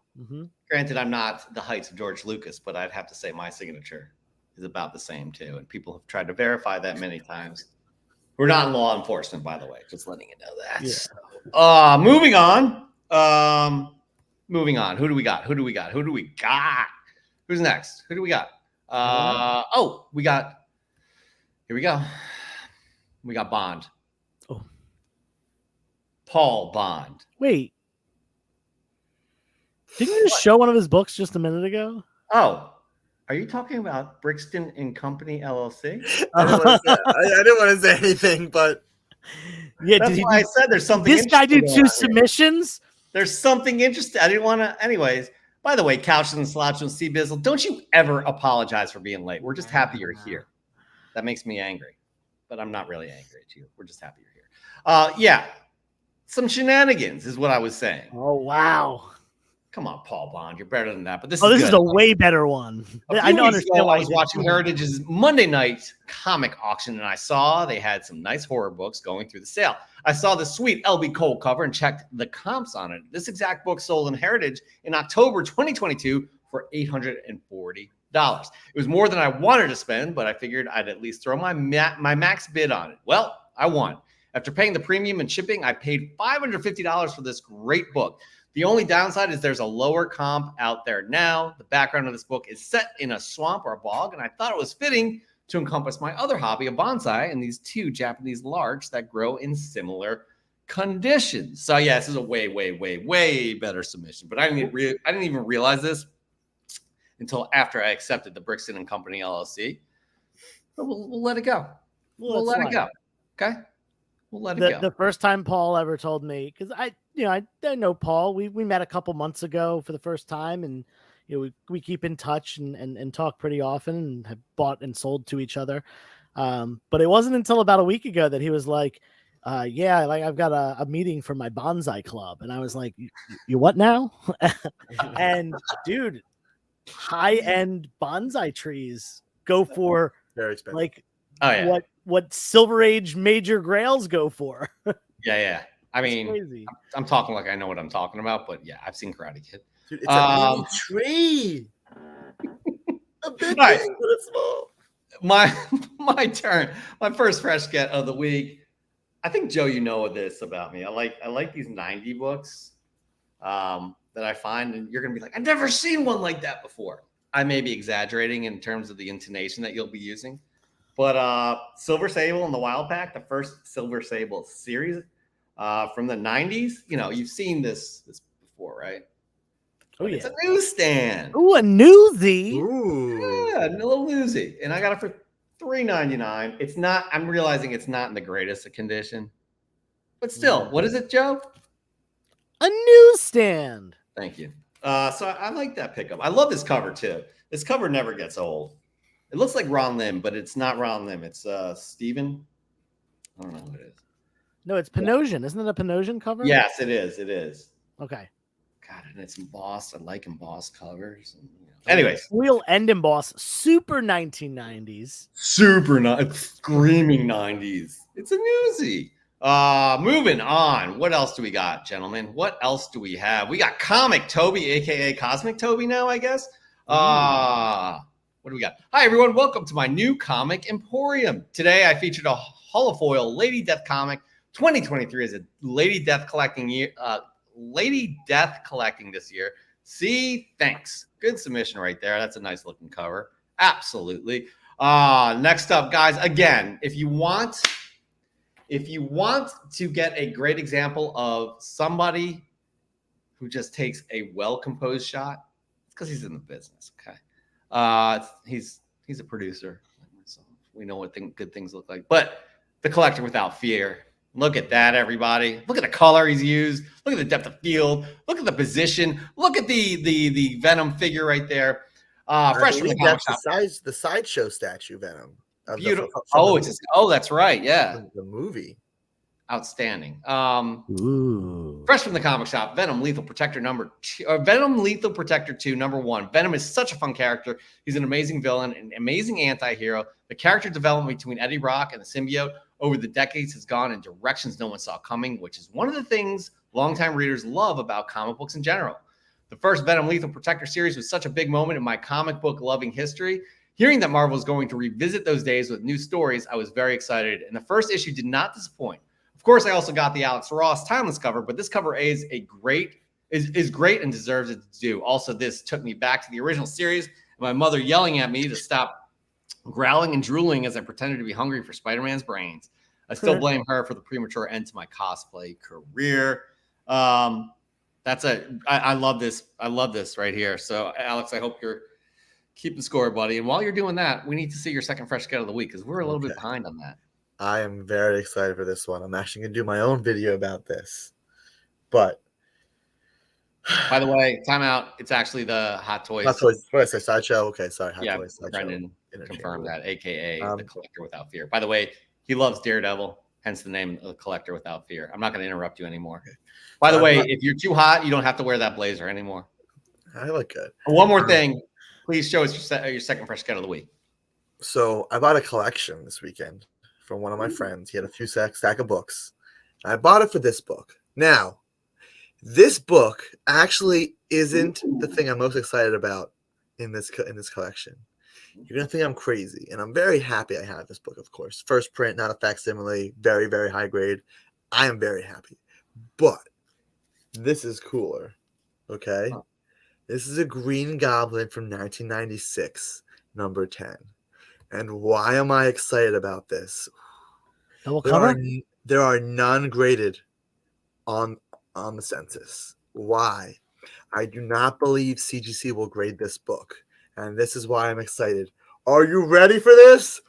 granted, I'm not the heights of George Lucas, but I'd have to say my signature is about the same too. And people have tried to verify that many times. We're not in law enforcement, by the way. Just letting you know that.
Yeah.
Moving on. Who do we got? Who's next? Who do we got? Here we go. We got Bond.
Oh.
Paul Bond.
Wait. Didn't you just show one of his books just a minute ago?
Oh. Are you talking about Brixton and Company LLC?
I didn't want to say anything, but
yeah,
that's why I said there's something.
This guy did 2 submissions.
There's something interesting. I didn't want to. Anyways, by the way, Couches and Slouches and Sea Bizzle, don't you ever apologize for being late. We're just happy you're here. That makes me angry, but I'm not really angry at you. We're just happy you're here. Yeah, some shenanigans is what I was saying.
Oh wow.
Come on, Paul Bond, you're better than that. But this
is a way better one. I don't understand why
I was watching Heritage's Monday night comic auction, and I saw they had some nice horror books going through the sale. I saw the sweet LB Cole cover and checked the comps on it. This exact book sold in Heritage in October 2022 for $840. It was more than I wanted to spend, but I figured I'd at least throw my max bid on it. Well, I won. After paying the premium and shipping, I paid $550 for this great book. The only downside is there's a lower comp out there now. The background of this book is set in a swamp or a bog, and I thought it was fitting to encompass my other hobby of bonsai and these 2 Japanese larch that grow in similar conditions. So yeah, this is a way, way, way, way better submission. But I didn't even realize this until after I accepted the Brixton and Company LLC. But we'll let it go. We'll let it go. Okay. We'll let it go.
The first time Paul ever told me, because I know Paul. We met a couple months ago for the first time, and we keep in touch and talk pretty often, and have bought and sold to each other. But it wasn't until about a week ago that he was like, I've got a meeting for my bonsai club, and I was like, you what now? And dude, high-end bonsai trees go for
very expensive.
Like,
oh yeah,
what Silver Age major grails go for.
Yeah. I mean,
crazy.
I'm talking like I know what I'm talking about, but yeah, I've seen Karate Kid.
Dude, it's a mini tree. A big
right.
thing, but it's small.
My turn. My first fresh get of the week. I think Joe, you know this about me. I like these 90 books that I find, and you're gonna be like, I've never seen one like that before. I may be exaggerating in terms of the intonation that you'll be using, but Silver Sable and the Wild Pack, the first Silver Sable series from the 90s. You've seen this before, right?
Oh yeah,
it's a newsstand.
Ooh, a newsie.
Ooh,
yeah, a little newsie, and I got it for $3.99. It's not. I'm realizing it's not in the greatest of condition, but still, what is it, Joe?
A newsstand.
Thank you. So I like that pickup. I love this cover too. This cover never gets old. It looks like Ron Lim, but it's not Ron Lim. It's Steven. I don't know who it is.
No, it's Panosian. Isn't it a Panosian cover?
Yes, it is. It is.
Okay.
God, and it's embossed. I like embossed covers. And, Anyways.
Wheel and emboss. Super 1990s.
Super screaming 90s. It's a newsie. Moving on. What else do we got, gentlemen? What else do we have? We got Comic Toby, aka Cosmic Toby now, I guess. What do we got? Hi, everyone. Welcome to my new comic emporium. Today, I featured a holofoil Lady Death comic. 2023 is a Lady Death collecting year. Lady Death collecting this year. See, thanks. Good submission right there. That's a nice looking cover. Absolutely. Next up, guys. Again, if you want to get a great example of somebody who just takes a well-composed shot, it's because he's in the business. Okay. He's a producer. We know what good things look like. But the Collector Without Fear. Look at that, everybody. Look at the color he's used. Look at the depth of field. Look at the position. Look at the Venom figure right there. Fresh from the comic shop.
The sideshow statue Venom.
Beautiful. That's right. Yeah.
The movie.
Outstanding. Fresh from the comic shop, Venom Lethal Protector Venom Lethal Protector 2, number 1. Venom is such a fun character. He's an amazing villain, an amazing anti-hero. The character development between Eddie Brock and the symbiote over the decades has gone in directions no one saw coming, which is one of the things longtime readers love about comic books in general. The first Venom Lethal Protector series was such a big moment in my comic book loving history. Hearing that Marvel is going to revisit those days with new stories, I was very excited, and the first issue did not disappoint. Of course, I also got the Alex Ross Timeless cover, but this cover is great and deserves its due. Also, this took me back to the original series and my mother yelling at me to stop growling and drooling as I pretended to be hungry for Spider-Man's brains. I still blame her for the premature end to my cosplay career. I love this. I love this right here. So, Alex, I hope you're keeping score, buddy. And while you're doing that, we need to see your second fresh get of the week because we're a little bit behind on that.
I am very excited for this one. I'm actually going to do my own video about this. But
by the way, time out. It's actually the Hot Toys.
Hot Toys. What did I say? Sideshow? Okay, sorry. Hot Toys.
Brendan confirmed that, a.k.a. the Collector Without Fear. By the way, he loves Daredevil, hence the name of the Collector Without Fear. I'm not going to interrupt you anymore. By the way, if you're too hot, you don't have to wear that blazer anymore.
I look good.
One more thing. Please show us your second fresh get of the week.
So I bought a collection this weekend from one of my friends. He had a few stack of books. I bought it for this book. Now, this book actually isn't the thing I'm most excited about in this collection. You're gonna think I'm crazy, and I'm very happy I have this book. Of course, first print, not a facsimile, very, very high grade. I am very happy, but this is cooler. Okay, this is a Green Goblin from 1996, number 10. And why am I excited about this? There are none graded on the census. Why? I do not believe CGC will grade this book. And this is why I'm excited. Are you ready for this?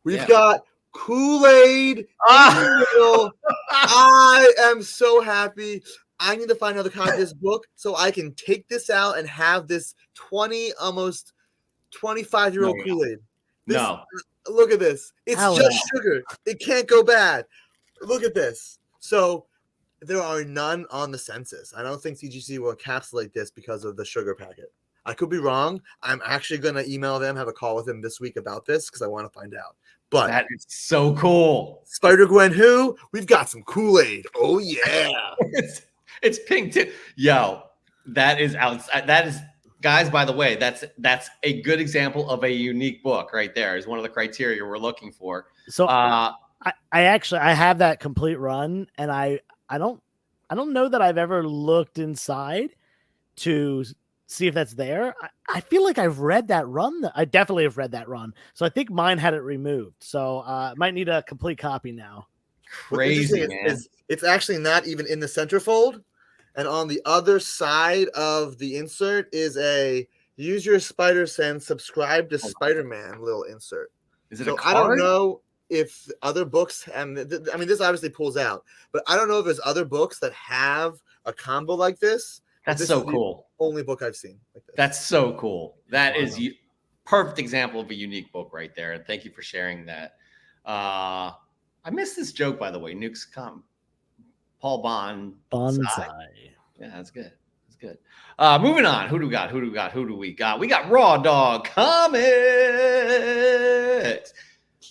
We've got Kool-Aid. I am so happy. I need to find another copy of this book so I can take this out and have this almost 25-year-old Kool-Aid. Look at this. It's just sugar. It can't go bad. Look at this. So there are none on the census. I don't think CGC will encapsulate this because of the sugar packet. I could be wrong. I'm actually going to email them, have a call with them this week about this because I want to find out. But
that is so cool.
Spider-Gwen who? We've got some Kool-Aid. Oh, yeah.
it's pink too. Yo, that is outside. That is... Guys, by the way, that's a good example of a unique book right there. Is one of the criteria we're looking for.
So I have that complete run, and I don't know that I've ever looked inside to see if that's there. I feel like I've read that run. I definitely have read that run. So I think mine had it removed. So might need a complete copy now.
Crazy, man.
It's actually not even in the centerfold. And on the other side of the insert is a use your spider sense, subscribe to Spider-Man little insert.
Is it a card?
I don't know if other books, and I mean, this obviously pulls out, but I don't know if there's other books that have a combo like this.
That's so cool.
Only book I've seen like this.
That's so cool. That is perfect example of a unique book right there. And thank you for sharing that. I missed this joke, by the way. Nuke's Paul Bonsai. Yeah, that's good. That's good. Moving on. Who do we got? We got Raw Dog Comics.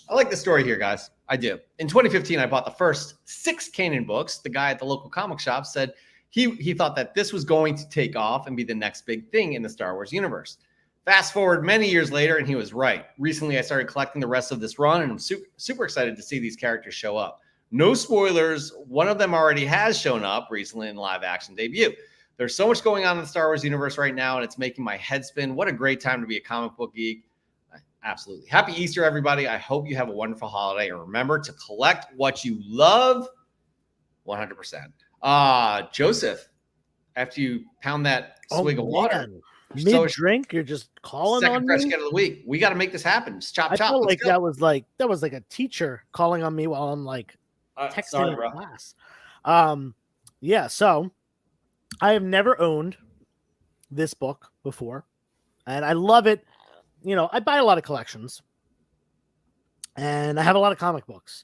I like the story here, guys. I do. In 2015, I bought the first 6 Kanan books. The guy at the local comic shop said he thought that this was going to take off and be the next big thing in the Star Wars universe. Fast forward many years later, and he was right. Recently, I started collecting the rest of this run, and I'm super excited to see these characters show up. No spoilers. One of them already has shown up recently in live action debut. There's so much going on in the Star Wars universe right now, and it's making my head spin. What a great time to be a comic book geek. Absolutely. Happy Easter, everybody. I hope you have a wonderful holiday. And remember to collect what you love 100%. Joseph, after you pound that swig of water,
mid drink, you're just calling
second
on
fresh
me.
get of the week. We got to make this happen. Just chop,
I
chop.
felt
Let's
like
go.
that was like a teacher calling on me while I'm like texting
sorry,
in
bro.
class. Yeah. So I have never owned this book before, and I love it. You know, I buy a lot of collections, and I have a lot of comic books.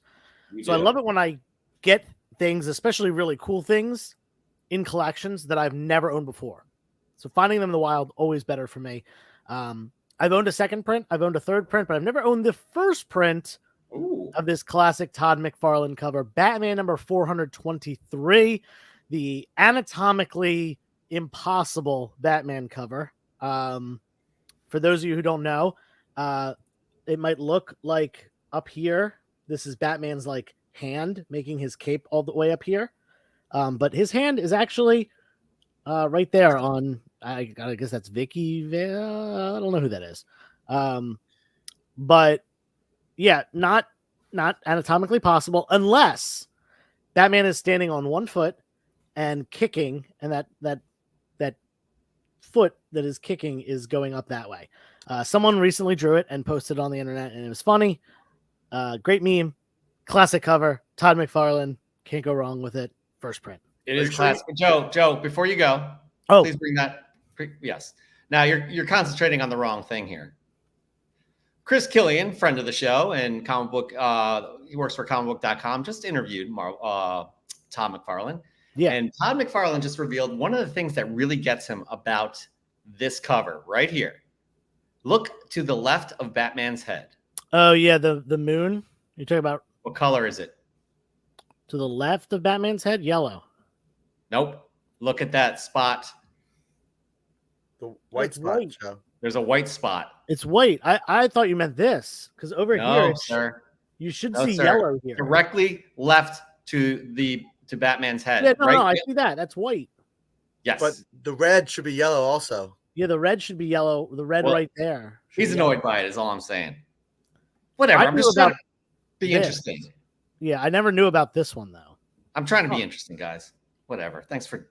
So I love it when I get things, especially really cool things, in collections that I've never owned before. So finding them in the wild, always better for me. I've owned a second print, I've owned a third print, but I've never owned the first print of this classic Todd McFarlane cover, Batman number 423, the anatomically impossible Batman cover. For those of you who don't know, it might look like up here, this is Batman's like hand making his cape all the way up here. But his hand is actually right there on, I guess that's Vicky. I don't know who that is. But yeah, not anatomically possible unless Batman is standing on one foot and kicking, and that foot that is kicking is going up that way. Someone recently drew it and posted it on the internet, and it was funny. Great meme, classic cover, Todd McFarlane. Can't go wrong with it. First print.
It is classic. Joe, before you go, please bring that. Yes. Now you're concentrating on the wrong thing here. Chris Killian, friend of the show and comic book, he works for comicbook.com, just interviewed Todd McFarlane.
Yeah.
And Todd McFarlane just revealed one of the things that really gets him about this cover right here. Look to the left of Batman's head.
Oh, yeah, the moon. You're talking about.
What color is it?
To the left of Batman's head? Yellow.
Nope. Look at that spot.
The white spot, Joe.
There's a white spot.
It's white. I thought you meant this, because over here,
sir.
You should see yellow here.
Directly left to Batman's head.
Yeah, no, I see that. That's white.
Yes.
But the red should be yellow also.
Yeah, the red should be yellow. The red right there.
He's annoyed by it, is all I'm saying. Whatever. I'm just trying to be interesting.
Yeah, I never knew about this one, though.
I'm trying to be interesting, guys. Whatever. Thanks for...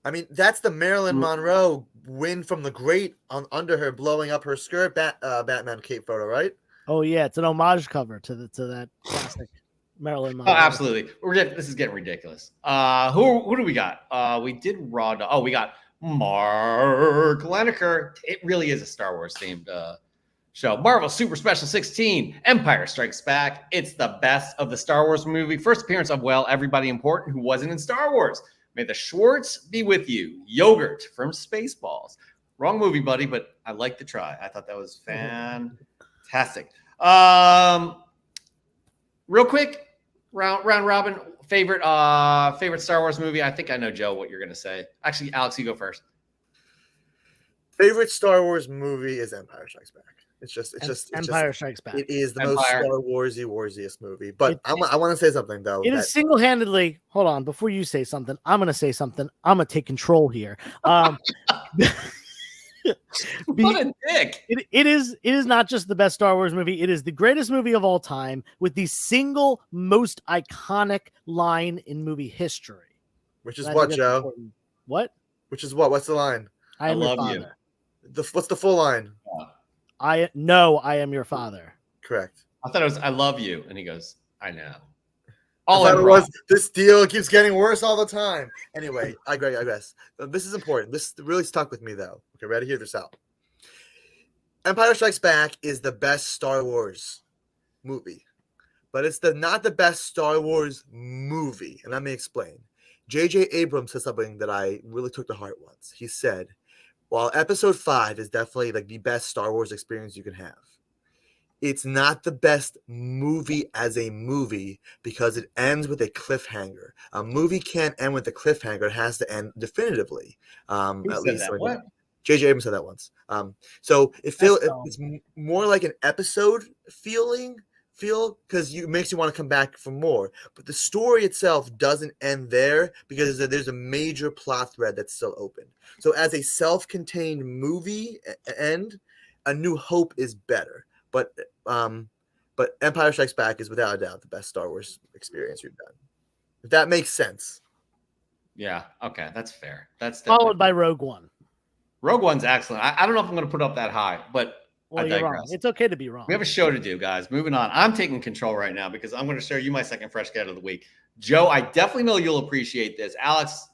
I mean, that's the Marilyn Monroe win from the grate under her, blowing up her skirt Batman cape photo, right?
Oh, yeah. It's an homage cover to that classic Marilyn Monroe.
Oh, absolutely. This is getting ridiculous. Who do we got? We did Raw. We got Mark Lineker. It really is a Star Wars themed show. Marvel Super Special 16, Empire Strikes Back. It's the best of the Star Wars movie. First appearance of, everybody important who wasn't in Star Wars. May the Schwartz be with you. Yogurt from Spaceballs. Wrong movie, buddy, but I like the try. I thought that was fantastic. Real quick, round robin, favorite Star Wars movie. I think I know, Joe, what you're going to say. Actually, Alex, you go first.
Favorite Star Wars movie is Empire Strikes Back. It's just
Empire Strikes Back.
It is the most Star Warsiest movie. But I want to say something though.
It is single-handedly. Hold on, before you say something, I'm going to say something. I'm going to take control here.
What a dick!
It is not just the best Star Wars movie. It is the greatest movie of all time with the single most iconic line in movie history.
Which is what, Joe?
Important. What?
Which is what? What's the line?
I love
you.
What's the full line?
I know I am your father.
Correct.
I thought it was I love you, and he goes, I know.
This deal keeps getting worse all the time. Anyway, I guess this is important. This really stuck with me though. Okay, ready? Hear this out. Empire Strikes Back is the best Star Wars movie, but it's not the best Star Wars movie. And let me explain. J.J. Abrams said something that I really took to heart once. He said, while Episode 5 is definitely like the best Star Wars experience you can have, it's not the best movie as a movie because it ends with a cliffhanger. A movie can't end with a cliffhanger; it has to end definitively.
At least what?
J.J. Abrams said that once. So it's more like an episode feel because it makes you want to come back for more. But the story itself doesn't end there because there's a major plot thread that's still open. So as a self-contained movie end, A New Hope is better. But Empire Strikes Back is without a doubt the best Star Wars experience we've done. If that makes sense.
Yeah. Okay. That's fair. That's
Followed
definitely
by Rogue One.
Rogue One's excellent. I don't know if I'm going to put up that high, but
Well,
I
you're
digress.
wrong. It's okay to be wrong.
We have a show to do, guys. Moving on. I'm taking control right now because I'm going to show you my second fresh get of the week. Joe, I definitely know you'll appreciate this. Alex,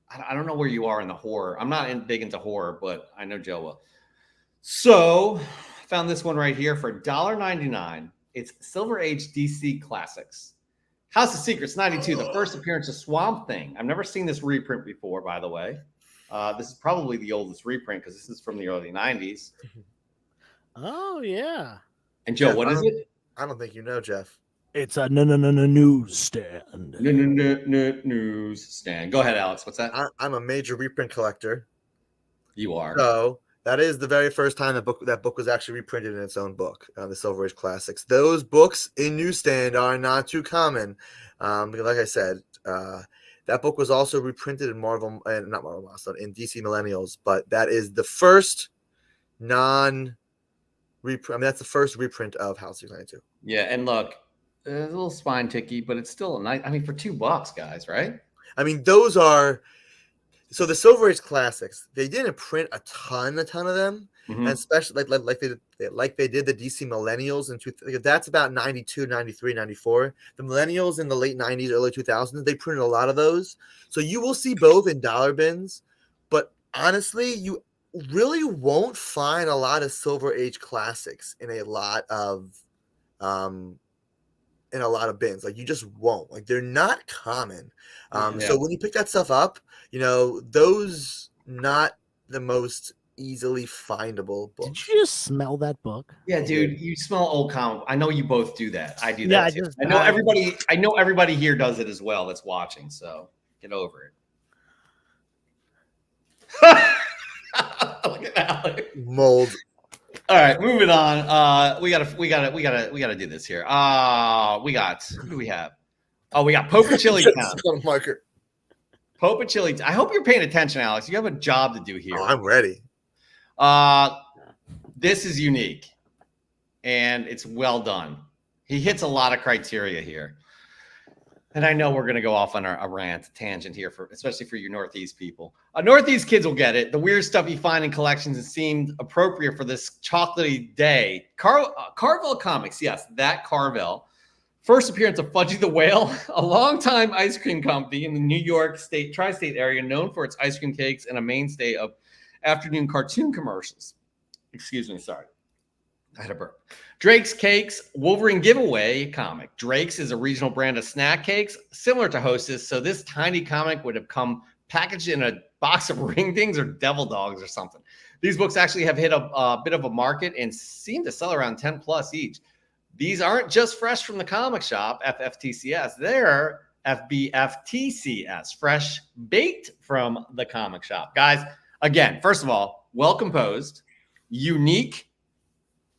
I don't know where you are in the horror. I'm not big into horror, but I know Joe will. So I found this one right here for $1.99. It's Silver Age DC Classics. House of Secrets 92, the first appearance of Swamp Thing. I've never seen this reprint before, by the way. This is probably the oldest reprint because this is from the early 90s.
Oh, yeah.
And Joe,
Jeff,
what is it?
I don't think you know, Jeff.
It's a newsstand.
Newsstand. Go ahead, Alex. What's that?
I'm a major reprint collector.
You are.
So that is the very first time that book was actually reprinted in its own book, the Silver Age Classics. Those books in newsstand are not too common. Because like I said, that book was also reprinted in not Marvel Milestone, in DC Millennials, but that is the first that's the first reprint of House of 92.
Yeah, and look, it's a little spine ticky, but it's still a nice. I mean, for $2, guys, right?
I mean, those are so the Silver Age Classics. They didn't print a ton of them, and especially like they did the DC Millennials that's about 92, 93, 94. The Millennials in the late 90s, early 2000s, they printed a lot of those. So you will see both in dollar bins, but honestly, you really won't find a lot of Silver Age Classics in a lot of bins. Like, you just won't. Like, they're not common. So when you pick that stuff up, those not the most easily findable books.
Did you just smell that book?
Yeah, dude, you smell old comic. I know you both do that. I do
Yeah,
that too. I know everybody here does it as well that's watching, so get over it. Look at Alex.
Mold.
All right, moving on. We gotta do this here. Who do we have? Oh, we got Pope of Chili Town.
Marker.
Pope of Chili Town. I hope you're paying attention, Alex. You have a job to do here.
Oh, I'm ready.
This is unique, and it's well done. He hits a lot of criteria here. And I know we're going to go off on a rant tangent here, especially for you Northeast people. Northeast kids will get it. The weird stuff you find in collections that seemed appropriate for this chocolatey day. Carvel Comics, yes, that Carvel. First appearance of Fudgy the Whale, a longtime ice cream company in the New York State, tri-state area, known for its ice cream cakes and a mainstay of afternoon cartoon commercials. Excuse me, sorry. I had a burp. Drake's Cakes, Wolverine Giveaway comic. Drake's is a regional brand of snack cakes, similar to Hostess. So this tiny comic would have come packaged in a box of ring things or devil dogs or something. These books actually have hit a bit of a market and seem to sell around 10 plus each. These aren't just fresh from the comic shop, FFTCS. They're FBFTCS, fresh baked from the comic shop. Guys, again, first of all, well composed, unique,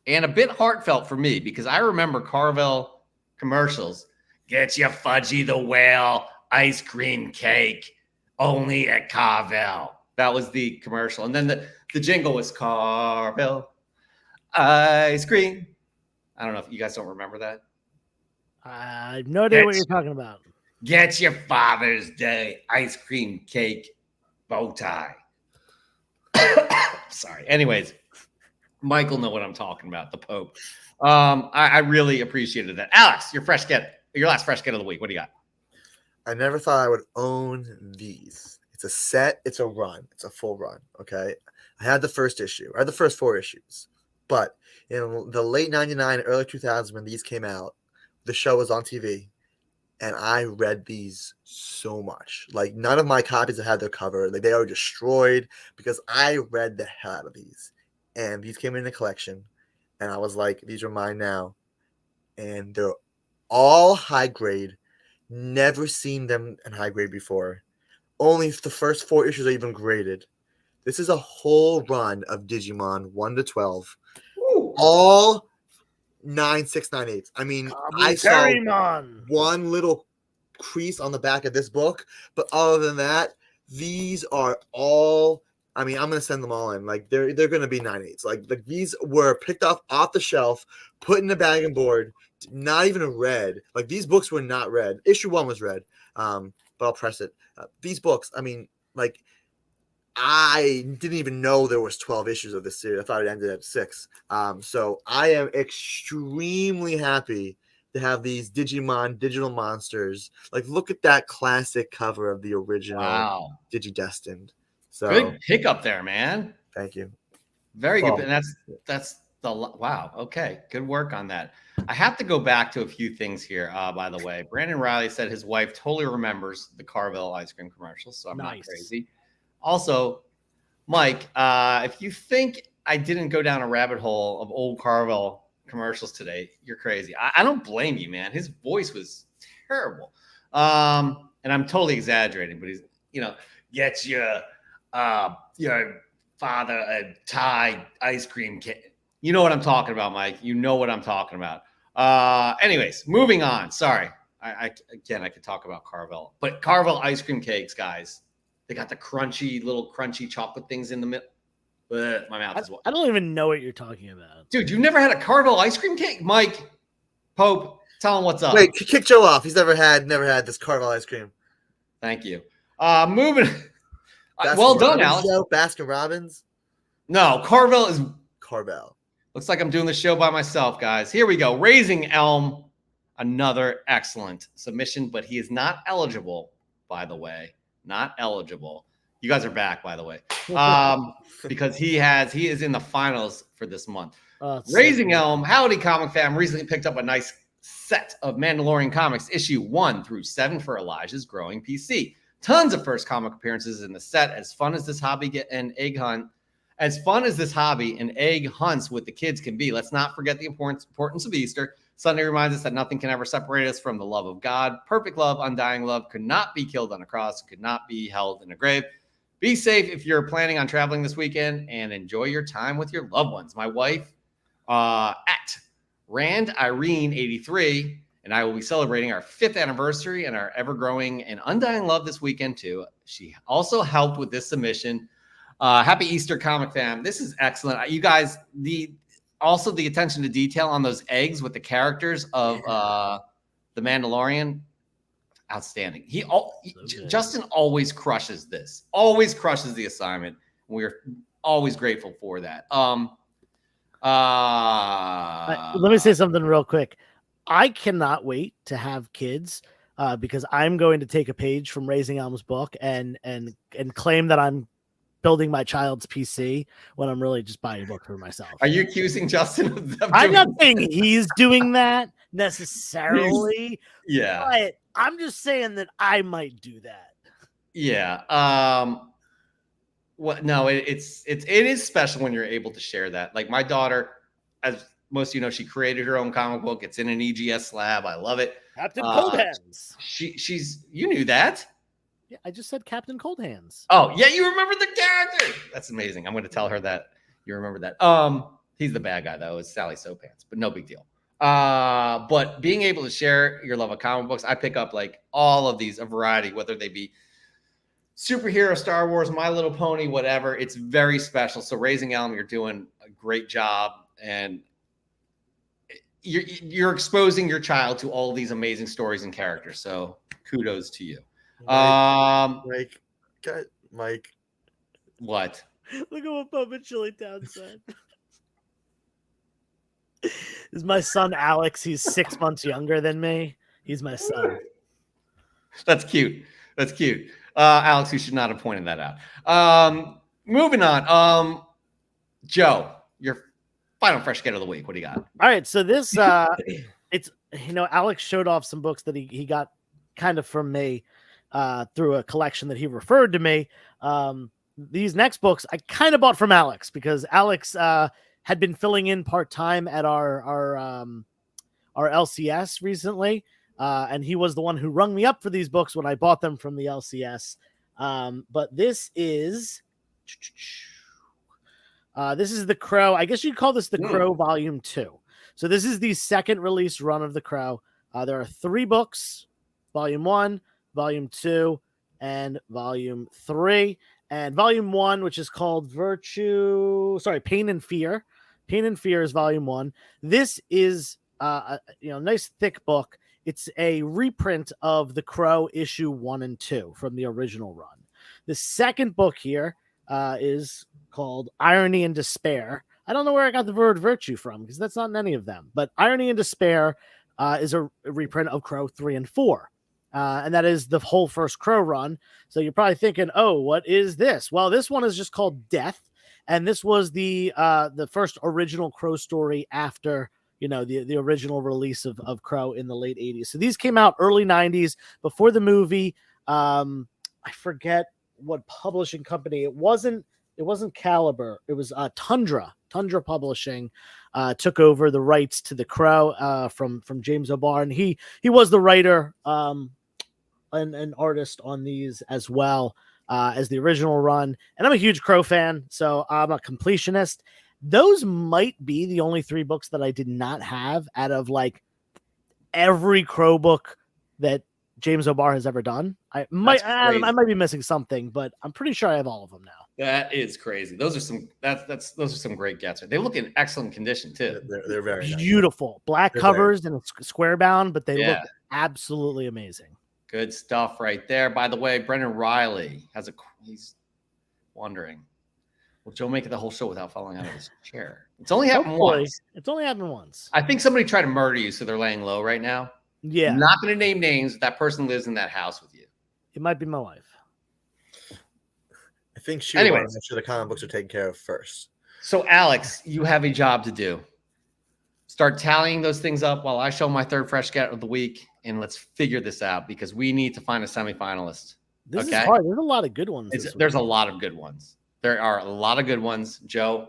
and a bit heartfelt for me because I remember Carvel commercials. Get your Fudgy the Whale ice cream cake only at Carvel. That was the commercial. And then the jingle was Carvel ice cream. I don't know if you guys don't remember that.
I have no idea what you're talking about.
Get your Father's Day ice cream cake bow tie. Sorry. Anyways. Michael know what I'm talking about, the Pope. I really appreciated that. Alex, your last fresh get of the week. What do you got?
I never thought I would own these. It's a set. It's a run. It's a full run. Okay. I had the first issue. I had the first 4 issues. But in the late 99, early 2000s, when these came out, the show was on TV. And I read these so much. Like, none of my copies that had their cover, like, they were destroyed because I read the hell out of these. And these came in a collection, and I was like, these are mine now. And they're all high grade. Never seen them in high grade before. Only the first 4 issues are even graded. This is a whole run of Digimon 1 to 12. Ooh. All 9, 6, 9, 8. I mean, I saw one little crease on the back of this book, but other than that, these are all I mean, I'm gonna send them all in. Like they're gonna be 9.8s. Like these were picked up off the shelf, put in a bag and board, not even a read. Like these books were not read. Issue 1 was read. But I'll press it. These books, I mean, like I didn't even know there was 12 issues of this series. I thought it ended at 6. So I am extremely happy to have these Digimon digital monsters. Like look at that classic cover of the original
Wow.
Digidestined. So
Good pickup there, man.
thank you.
Very good.
Well,
And that's the wow. Okay. Good work on that. I have to go back to a few things here. By the way, Brandon Riley said his wife totally remembers the Carvel ice cream commercials, so I'm not crazy. Also, Mike, if you think I didn't go down a rabbit hole of old Carvel commercials today, you're crazy. I don't blame you, man. His voice was terrible. And I'm totally exaggerating, but he's, get your father a Thai ice cream kit. You know what I'm talking about, Mike. You know what I'm talking about. Anyways, moving on. Sorry. I could talk about Carvel, but Carvel ice cream cakes, guys. They got the little crunchy chocolate things in the middle. My mouth is.
I don't even know what you're talking about,
dude. You've never had a Carvel ice cream cake, Mike Pope? Tell him what's up.
Wait, kick Joe off. He's never had this Carvel ice cream.
Thank you. Moving. Well done, Alex.
Baskin Robbins.
No, Carvel is
Carvel.
Looks like I'm doing the show by myself, guys. Here we go. Raising Elm, another excellent submission, but he is not eligible, by the way. Not eligible. You guys are back, by the way, because he is in the finals for this month. Raising Elm, howdy, comic fam. Recently picked up a nice set of Mandalorian comics, issue 1 through 7 for Elijah's growing PC. Tons of first comic appearances in the set. As fun as this hobby and egg hunts with the kids can be, let's not forget the importance of Easter. Sunday reminds us that nothing can ever separate us from the love of God. Perfect love, undying love, could not be killed on a cross, could not be held in a grave. Be safe if you're planning on traveling this weekend, and enjoy your time with your loved ones. My wife, at Rand Irene 83, and I will be celebrating our 5th anniversary and our ever-growing and undying love this weekend too. She also helped with this submission. Happy Easter, comic fam. This is excellent. You guys, the attention to detail on those eggs with the characters of the Mandalorian, outstanding. Justin always crushes this. Always crushes the assignment. We're always grateful for that.
Let me say something real quick. I cannot wait to have kids because I'm going to take a page from Raising Elm's book and claim that I'm building my child's PC when I'm really just buying a book for myself.
Are you accusing Justin of
I'm not saying he's doing that necessarily.
Yeah.
But I'm just saying that I might do that.
Yeah. No, it is special when you're able to share that. Like my daughter, as most of you know, she created her own comic book. It's in an EGS slab. I love it.
Captain Cold Hands.
You knew that?
Yeah, I just said Captain Cold Hands.
Oh, yeah, you remember the character. That's amazing. I'm going to tell her that you remember that. He's the bad guy, though. It's Sally Sopants, but no big deal. But being able to share your love of comic books, I pick up like all of these, a variety, whether they be superhero, Star Wars, My Little Pony, whatever. It's very special. So Raising Elm, you're doing a great job, and you're exposing your child to all these amazing stories and characters. So kudos to you.
Mike.
What?
Look at what Puppet Chili Town said. This is my son Alex. He's 6 months younger than me. He's my son.
That's cute. Alex, you should not have pointed that out. Moving on. Joe, your final fresh get of the week. What do you got?
All right. So this it's Alex showed off some books that he got kind of from me through a collection that he referred to me. These next books I kind of bought from Alex because Alex had been filling in part-time at our LCS recently. And he was the one who rung me up for these books when I bought them from the LCS. But this is The Crow. I guess you'd call this The Crow Volume 2. So this is the second release run of The Crow. There are 3 books, Volume 1, Volume 2, and Volume 3. And volume 1, which is called Pain and Fear. Pain and Fear is volume 1. This is nice thick book. It's a reprint of The Crow issue 1 and 2 from the original run. The second book here is called Irony and Despair. I don't know where I got the word virtue from because that's not in any of them. But Irony and Despair is a reprint of Crow 3 and 4. And that is the whole first Crow run. So you're probably thinking, oh, what is this? Well, this one is just called Death. And this was the first original Crow story after, the original release of Crow in the late 80s. So these came out early 90s before the movie. I forget what publishing company. It wasn't Caliber. It was Tundra. Tundra Publishing took over the rights to The Crow from James O'Barr, and he was the writer and artist on these as well as the original run. And I'm a huge Crow fan, so I'm a completionist. Those might be the only 3 books that I did not have out of like every Crow book that James O'Barr has ever done. I might be missing something, but I'm pretty sure I have all of them now.
That is crazy. Those are some great gets. They look in excellent condition too.
They're very
beautiful.
Nice.
Black covers and square bound, but they look absolutely amazing.
Good stuff right there. By the way, Brendan Riley he's wondering, will Joe make it the whole show without falling out of his chair? It's only happened once.
It's only happened once.
I think somebody tried to murder you, so they're laying low right now.
Yeah.
I'm not going to name names. That person lives in that house with you.
It might be my wife.
I think she would want to make sure the comic books are taken care of first.
So, Alex, you have a job to do. Start tallying those things up while I show my third fresh get of the week, and let's figure this out because we need to find a semifinalist.
This is hard. There's a lot of good ones.
There's a lot of good ones. There are a lot of good ones. Joe,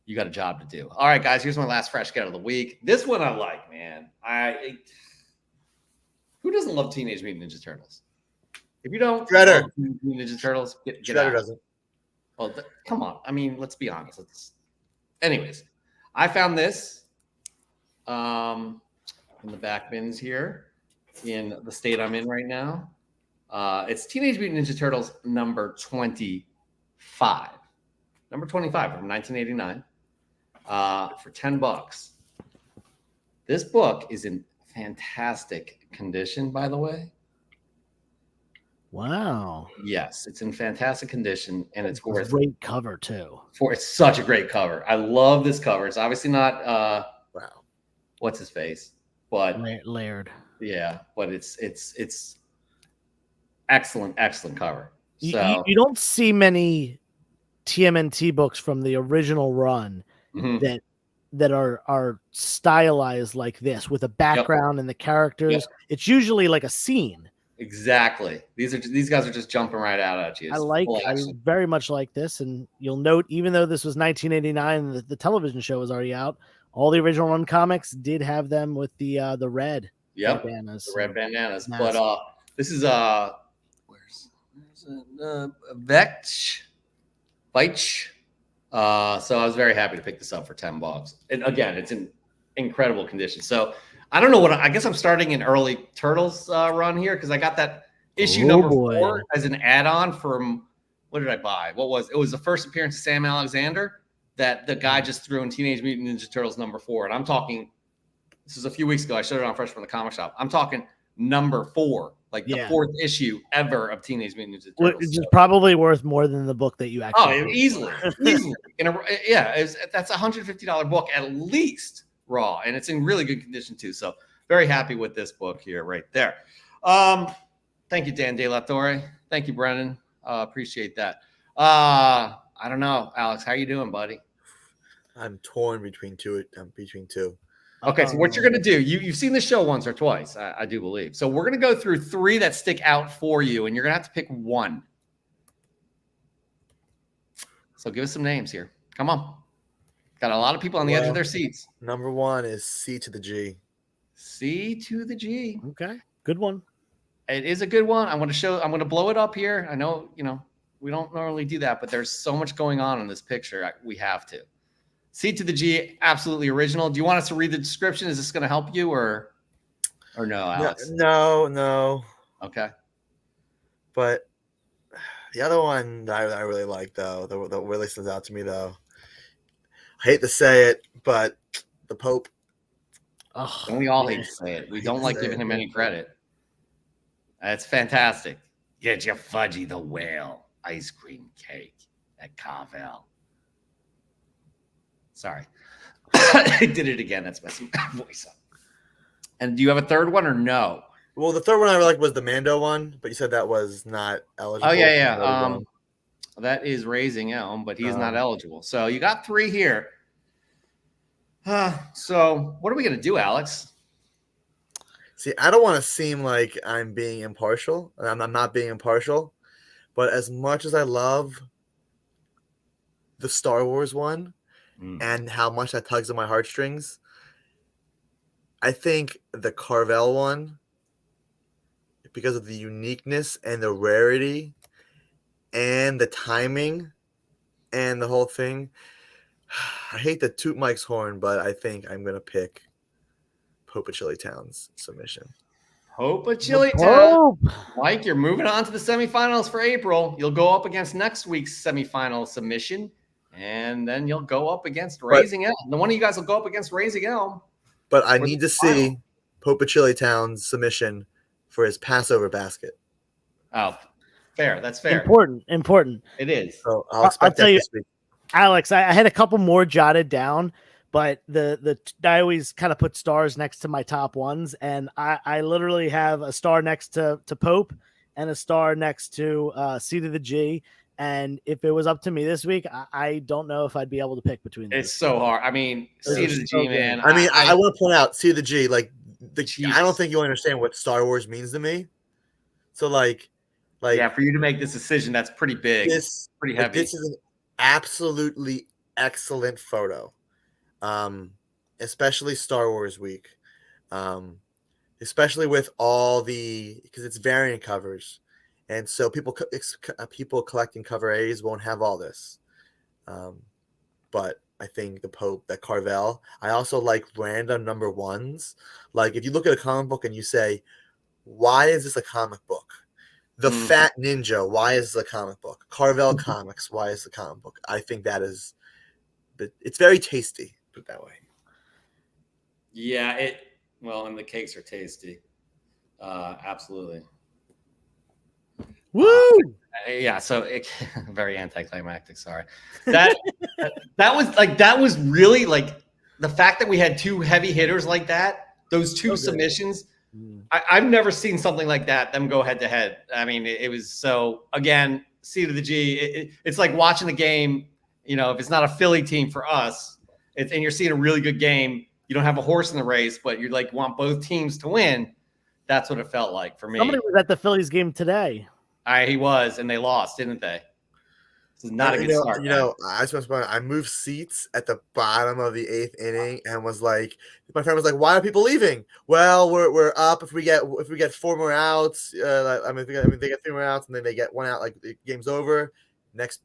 you got a job to do. All right, guys, here's my last fresh get of the week. This one I like, man. Who doesn't love Teenage Mutant Ninja Turtles? If you don't,
Shredder.
Ninja Turtles, get
Shredder
out.
doesn't.
Well, come on. I mean, let's be honest. Anyways, I found this in the back bins here in the state I'm in right now. It's Teenage Mutant Ninja Turtles number 25. Number 25 from 1989 for $10. This book is in fantastic condition, by the way.
Wow.
Yes, it's in fantastic condition, and it's worth
great cover too.
It's such a great cover. I love this cover. It's obviously not
wow.
What's his face, but
Laird.
Yeah, but it's excellent cover. So
you don't see many TMNT books from the original run that are stylized like this with a background and the characters. Yep. It's usually like a scene.
Exactly. These guys are just jumping right out at you.
I very much like this, and you'll note even though this was 1989, the television show was already out. All the original run comics did have them with the red bandanas.
The red bandanas. But this is where's Vetch. So I was very happy to pick this up for $10. And again, it's in incredible condition. So I don't know I guess I'm starting an early Turtles run here because I got that issue number 4 as an add-on from what did I buy? It was the first appearance of Sam Alexander that the guy just threw in Teenage Mutant Ninja Turtles number 4. And I'm talking, this was a few weeks ago. I showed it on Fresh from the Comic Shop. I'm talking number 4, like the 4th issue ever of Teenage Mutant Ninja Turtles.
Which is probably worth more than the book that you actually.
Oh, easily. That's a $150 book at least raw, and it's in really good condition too. So very happy with this book here, right there. Thank you, Dan De La Torre. Thank you, Brennan. Appreciate that. I don't know, Alex, how you doing, buddy?
I'm torn between two.
Okay, so what you're going to do, you've seen the show once or twice, I do believe. So we're going to go through 3 that stick out for you, and you're going to have to pick one. So give us some names here. Come on. Got a lot of people on the edge of their seats.
Number 1 is C to the G.
C to the G.
Okay, good one.
It is a good one. I'm going to blow it up here. I know, we don't normally do that, but there's so much going on in this picture. We have to. C to the G, absolutely original. Do you want us to read the description? Is this going to help you or no, Alex?
No.
Okay.
But The other one that I really like, though, that really stands out to me, though, I hate to say it, but the Pope.
Oh,
And we all
yeah.
hate to say it. We
hate
don't
to
like
say
giving
it.
him any credit. That's fantastic. Get your Fudgy the Whale ice cream cake at Carvel. Sorry. I did it again. That's messing my voice up. And do you have a third one or no?
Well, the third one I really liked was the Mando one, but you said that was not eligible.
Oh, yeah. That is Raising Elm, but he's not eligible. So you got 3 here. So what are we going to do, Alex?
See, I don't want to seem like I'm being impartial, and I'm not being impartial, but as much as I love the Star Wars one and how much that tugs at my heartstrings, I think the Carvel one, because of the uniqueness and the rarity and the timing and the whole thing, I hate to toot Mike's horn, but I think I'm going to pick Pope of Chili Town's submission.
Hope of Chili Town. Mike, you're moving on to the semifinals for April. You'll go up against next week's semifinal submission, and then you'll go up against Raising Elm. The one of you guys will go up against Raising Elm.
But I need to see Pope of Chili Town's submission for his Passover basket.
Oh, fair. That's fair.
Important.
It is.
So I'll expect that this week.
Alex, I had a couple more jotted down, but I always kind of put stars next to my top ones, and I literally have a star next to Pope and a star next to C to the G. And if it was up to me this week, I don't know if I'd be able to pick between them.
It's so hard. I mean, C to the G, man.
I mean, I want to point out C to the G. Like, I don't think you understand what Star Wars means to me. So, like,
yeah, for you to make this decision, that's pretty big. Pretty heavy.
This is an absolutely excellent photo, especially Star Wars week, especially with all because it's variant covers, and so people collecting cover A's won't have all this. But I think the Pope, that Carvel. I also like random number ones. Like if you look at a comic book and you say, "Why is this a comic book?" The Fat Ninja, why is the comic book? Carvel Comics, why is the comic book? I think it's very tasty, put it that way.
Yeah, and the cakes are tasty. Absolutely.
Woo!
Yeah, so very anticlimactic. Sorry. That was really like the fact that we had 2 heavy hitters like that. Those 2 submissions. I've never seen something like that, them go head to head. I mean, it was so, again, C to the G. It's like watching the game, if it's not a Philly team for us, and you're seeing a really good game, you don't have a horse in the race, but you want both teams to win. That's what it felt like for me.
Somebody was at the Phillies game today.
He was, and they lost, didn't they? This is not a good start.
I moved seats at the bottom of the 8th inning and was like, my friend was like, "Why are people leaving?" Well, we're up if we get 4 more outs. They get 3 more outs and then they get 1 out. Like the game's over. Next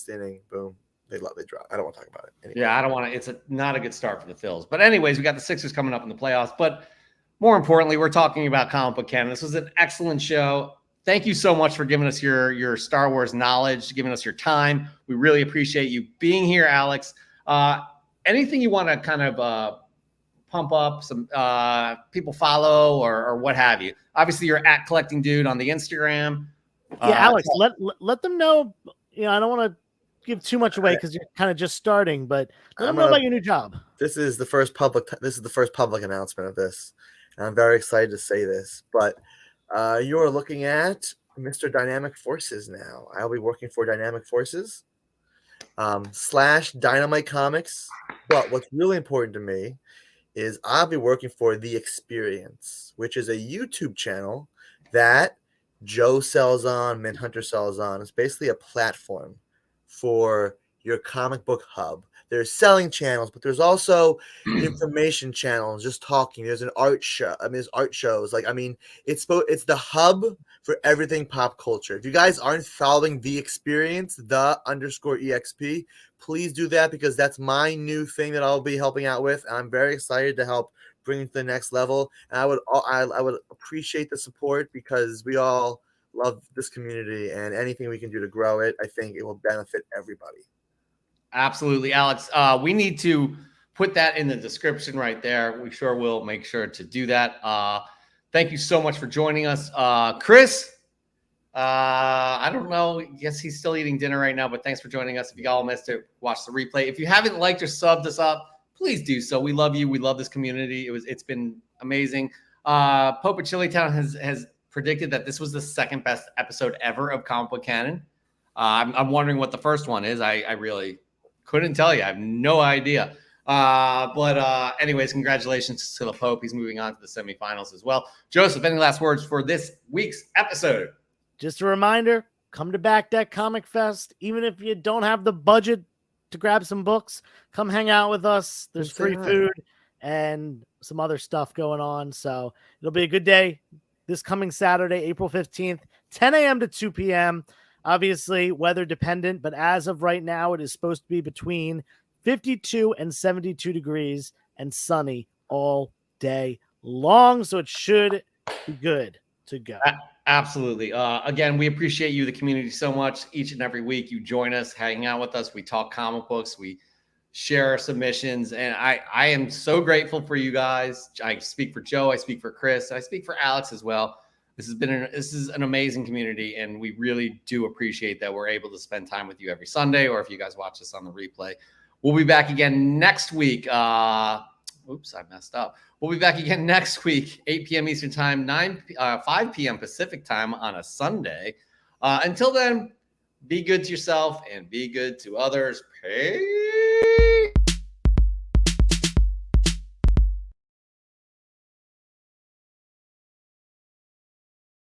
inning, boom, they drop. I don't want to talk about it. Anyway.
Yeah, I don't want to. It's not a good start for the Phils. But anyways, we got the Sixers coming up in the playoffs. But more importantly, we're talking about comic book canon. This was an excellent show. Thank you so much for giving us your Star Wars knowledge, giving us your time. We really appreciate you being here, Alex. Anything you want to kind of pump up, some people follow or what have you? Obviously, you're at CollectingDude on the Instagram.
Yeah, Alex, let them know. I don't want to give too much away because you're kind of just starting, but let them know about your new job.
This is the first public announcement of this, and I'm very excited to say this, but. You are looking at Mr. Dynamic Forces now. I'll be working for Dynamic Forces / Dynamite Comics. But what's really important to me is I'll be working for The Experience, which is a YouTube channel that Joe sells on, Minhunter sells on. It's basically a platform for your comic book hub. There's selling channels, but there's also information channels, just talking. There's an art show. There's art shows. It's the hub for everything pop culture. If you guys aren't following The Experience, _EXP, please do that because that's my new thing that I'll be helping out with. And I'm very excited to help bring it to the next level. And I would appreciate the support because we all love this community, and anything we can do to grow it, I think it will benefit everybody.
Absolutely, Alex. We need to put that in the description right there. We sure will make sure to do that. Thank you so much for joining us. Chris, I don't know. Yes, he's still eating dinner right now, but thanks for joining us. If you all missed it, watch the replay. If you haven't liked or subbed us up, please do so. We love you. We love this community. It's been amazing. Pope of Chilitown has predicted that this was the second best episode ever of Comic Book Canon. I'm wondering what the first one is. I really couldn't tell you. I have no idea. But anyways, congratulations to the Pope. He's moving on to the semifinals as well. Joseph, any last words for this week's episode?
Just a reminder, come to Back Deck Comic Fest. Even if you don't have the budget to grab some books, come hang out with us. There's free food and some other stuff going on. So it'll be a good day this coming Saturday, April 15th, 10 a.m. to 2 p.m. Obviously, weather dependent, but as of right now, it is supposed to be between 52 and 72 degrees and sunny all day long. So it should be good to go.
Absolutely. Again, we appreciate you, the community, so much. Each and every week you join us, hang out with us. We talk comic books. We share our submissions. And I am so grateful for you guys. I speak for Joe. I speak for Chris. I speak for Alex as well. This is an amazing community, and we really do appreciate that we're able to spend time with you every Sunday, or if you guys watch us on the replay. We'll be back again next week. Oops, I messed up. We'll be back again next week, 8 p.m. Eastern Time, 5 p.m. Pacific Time on a Sunday. Until then, be good to yourself and be good to others. Peace.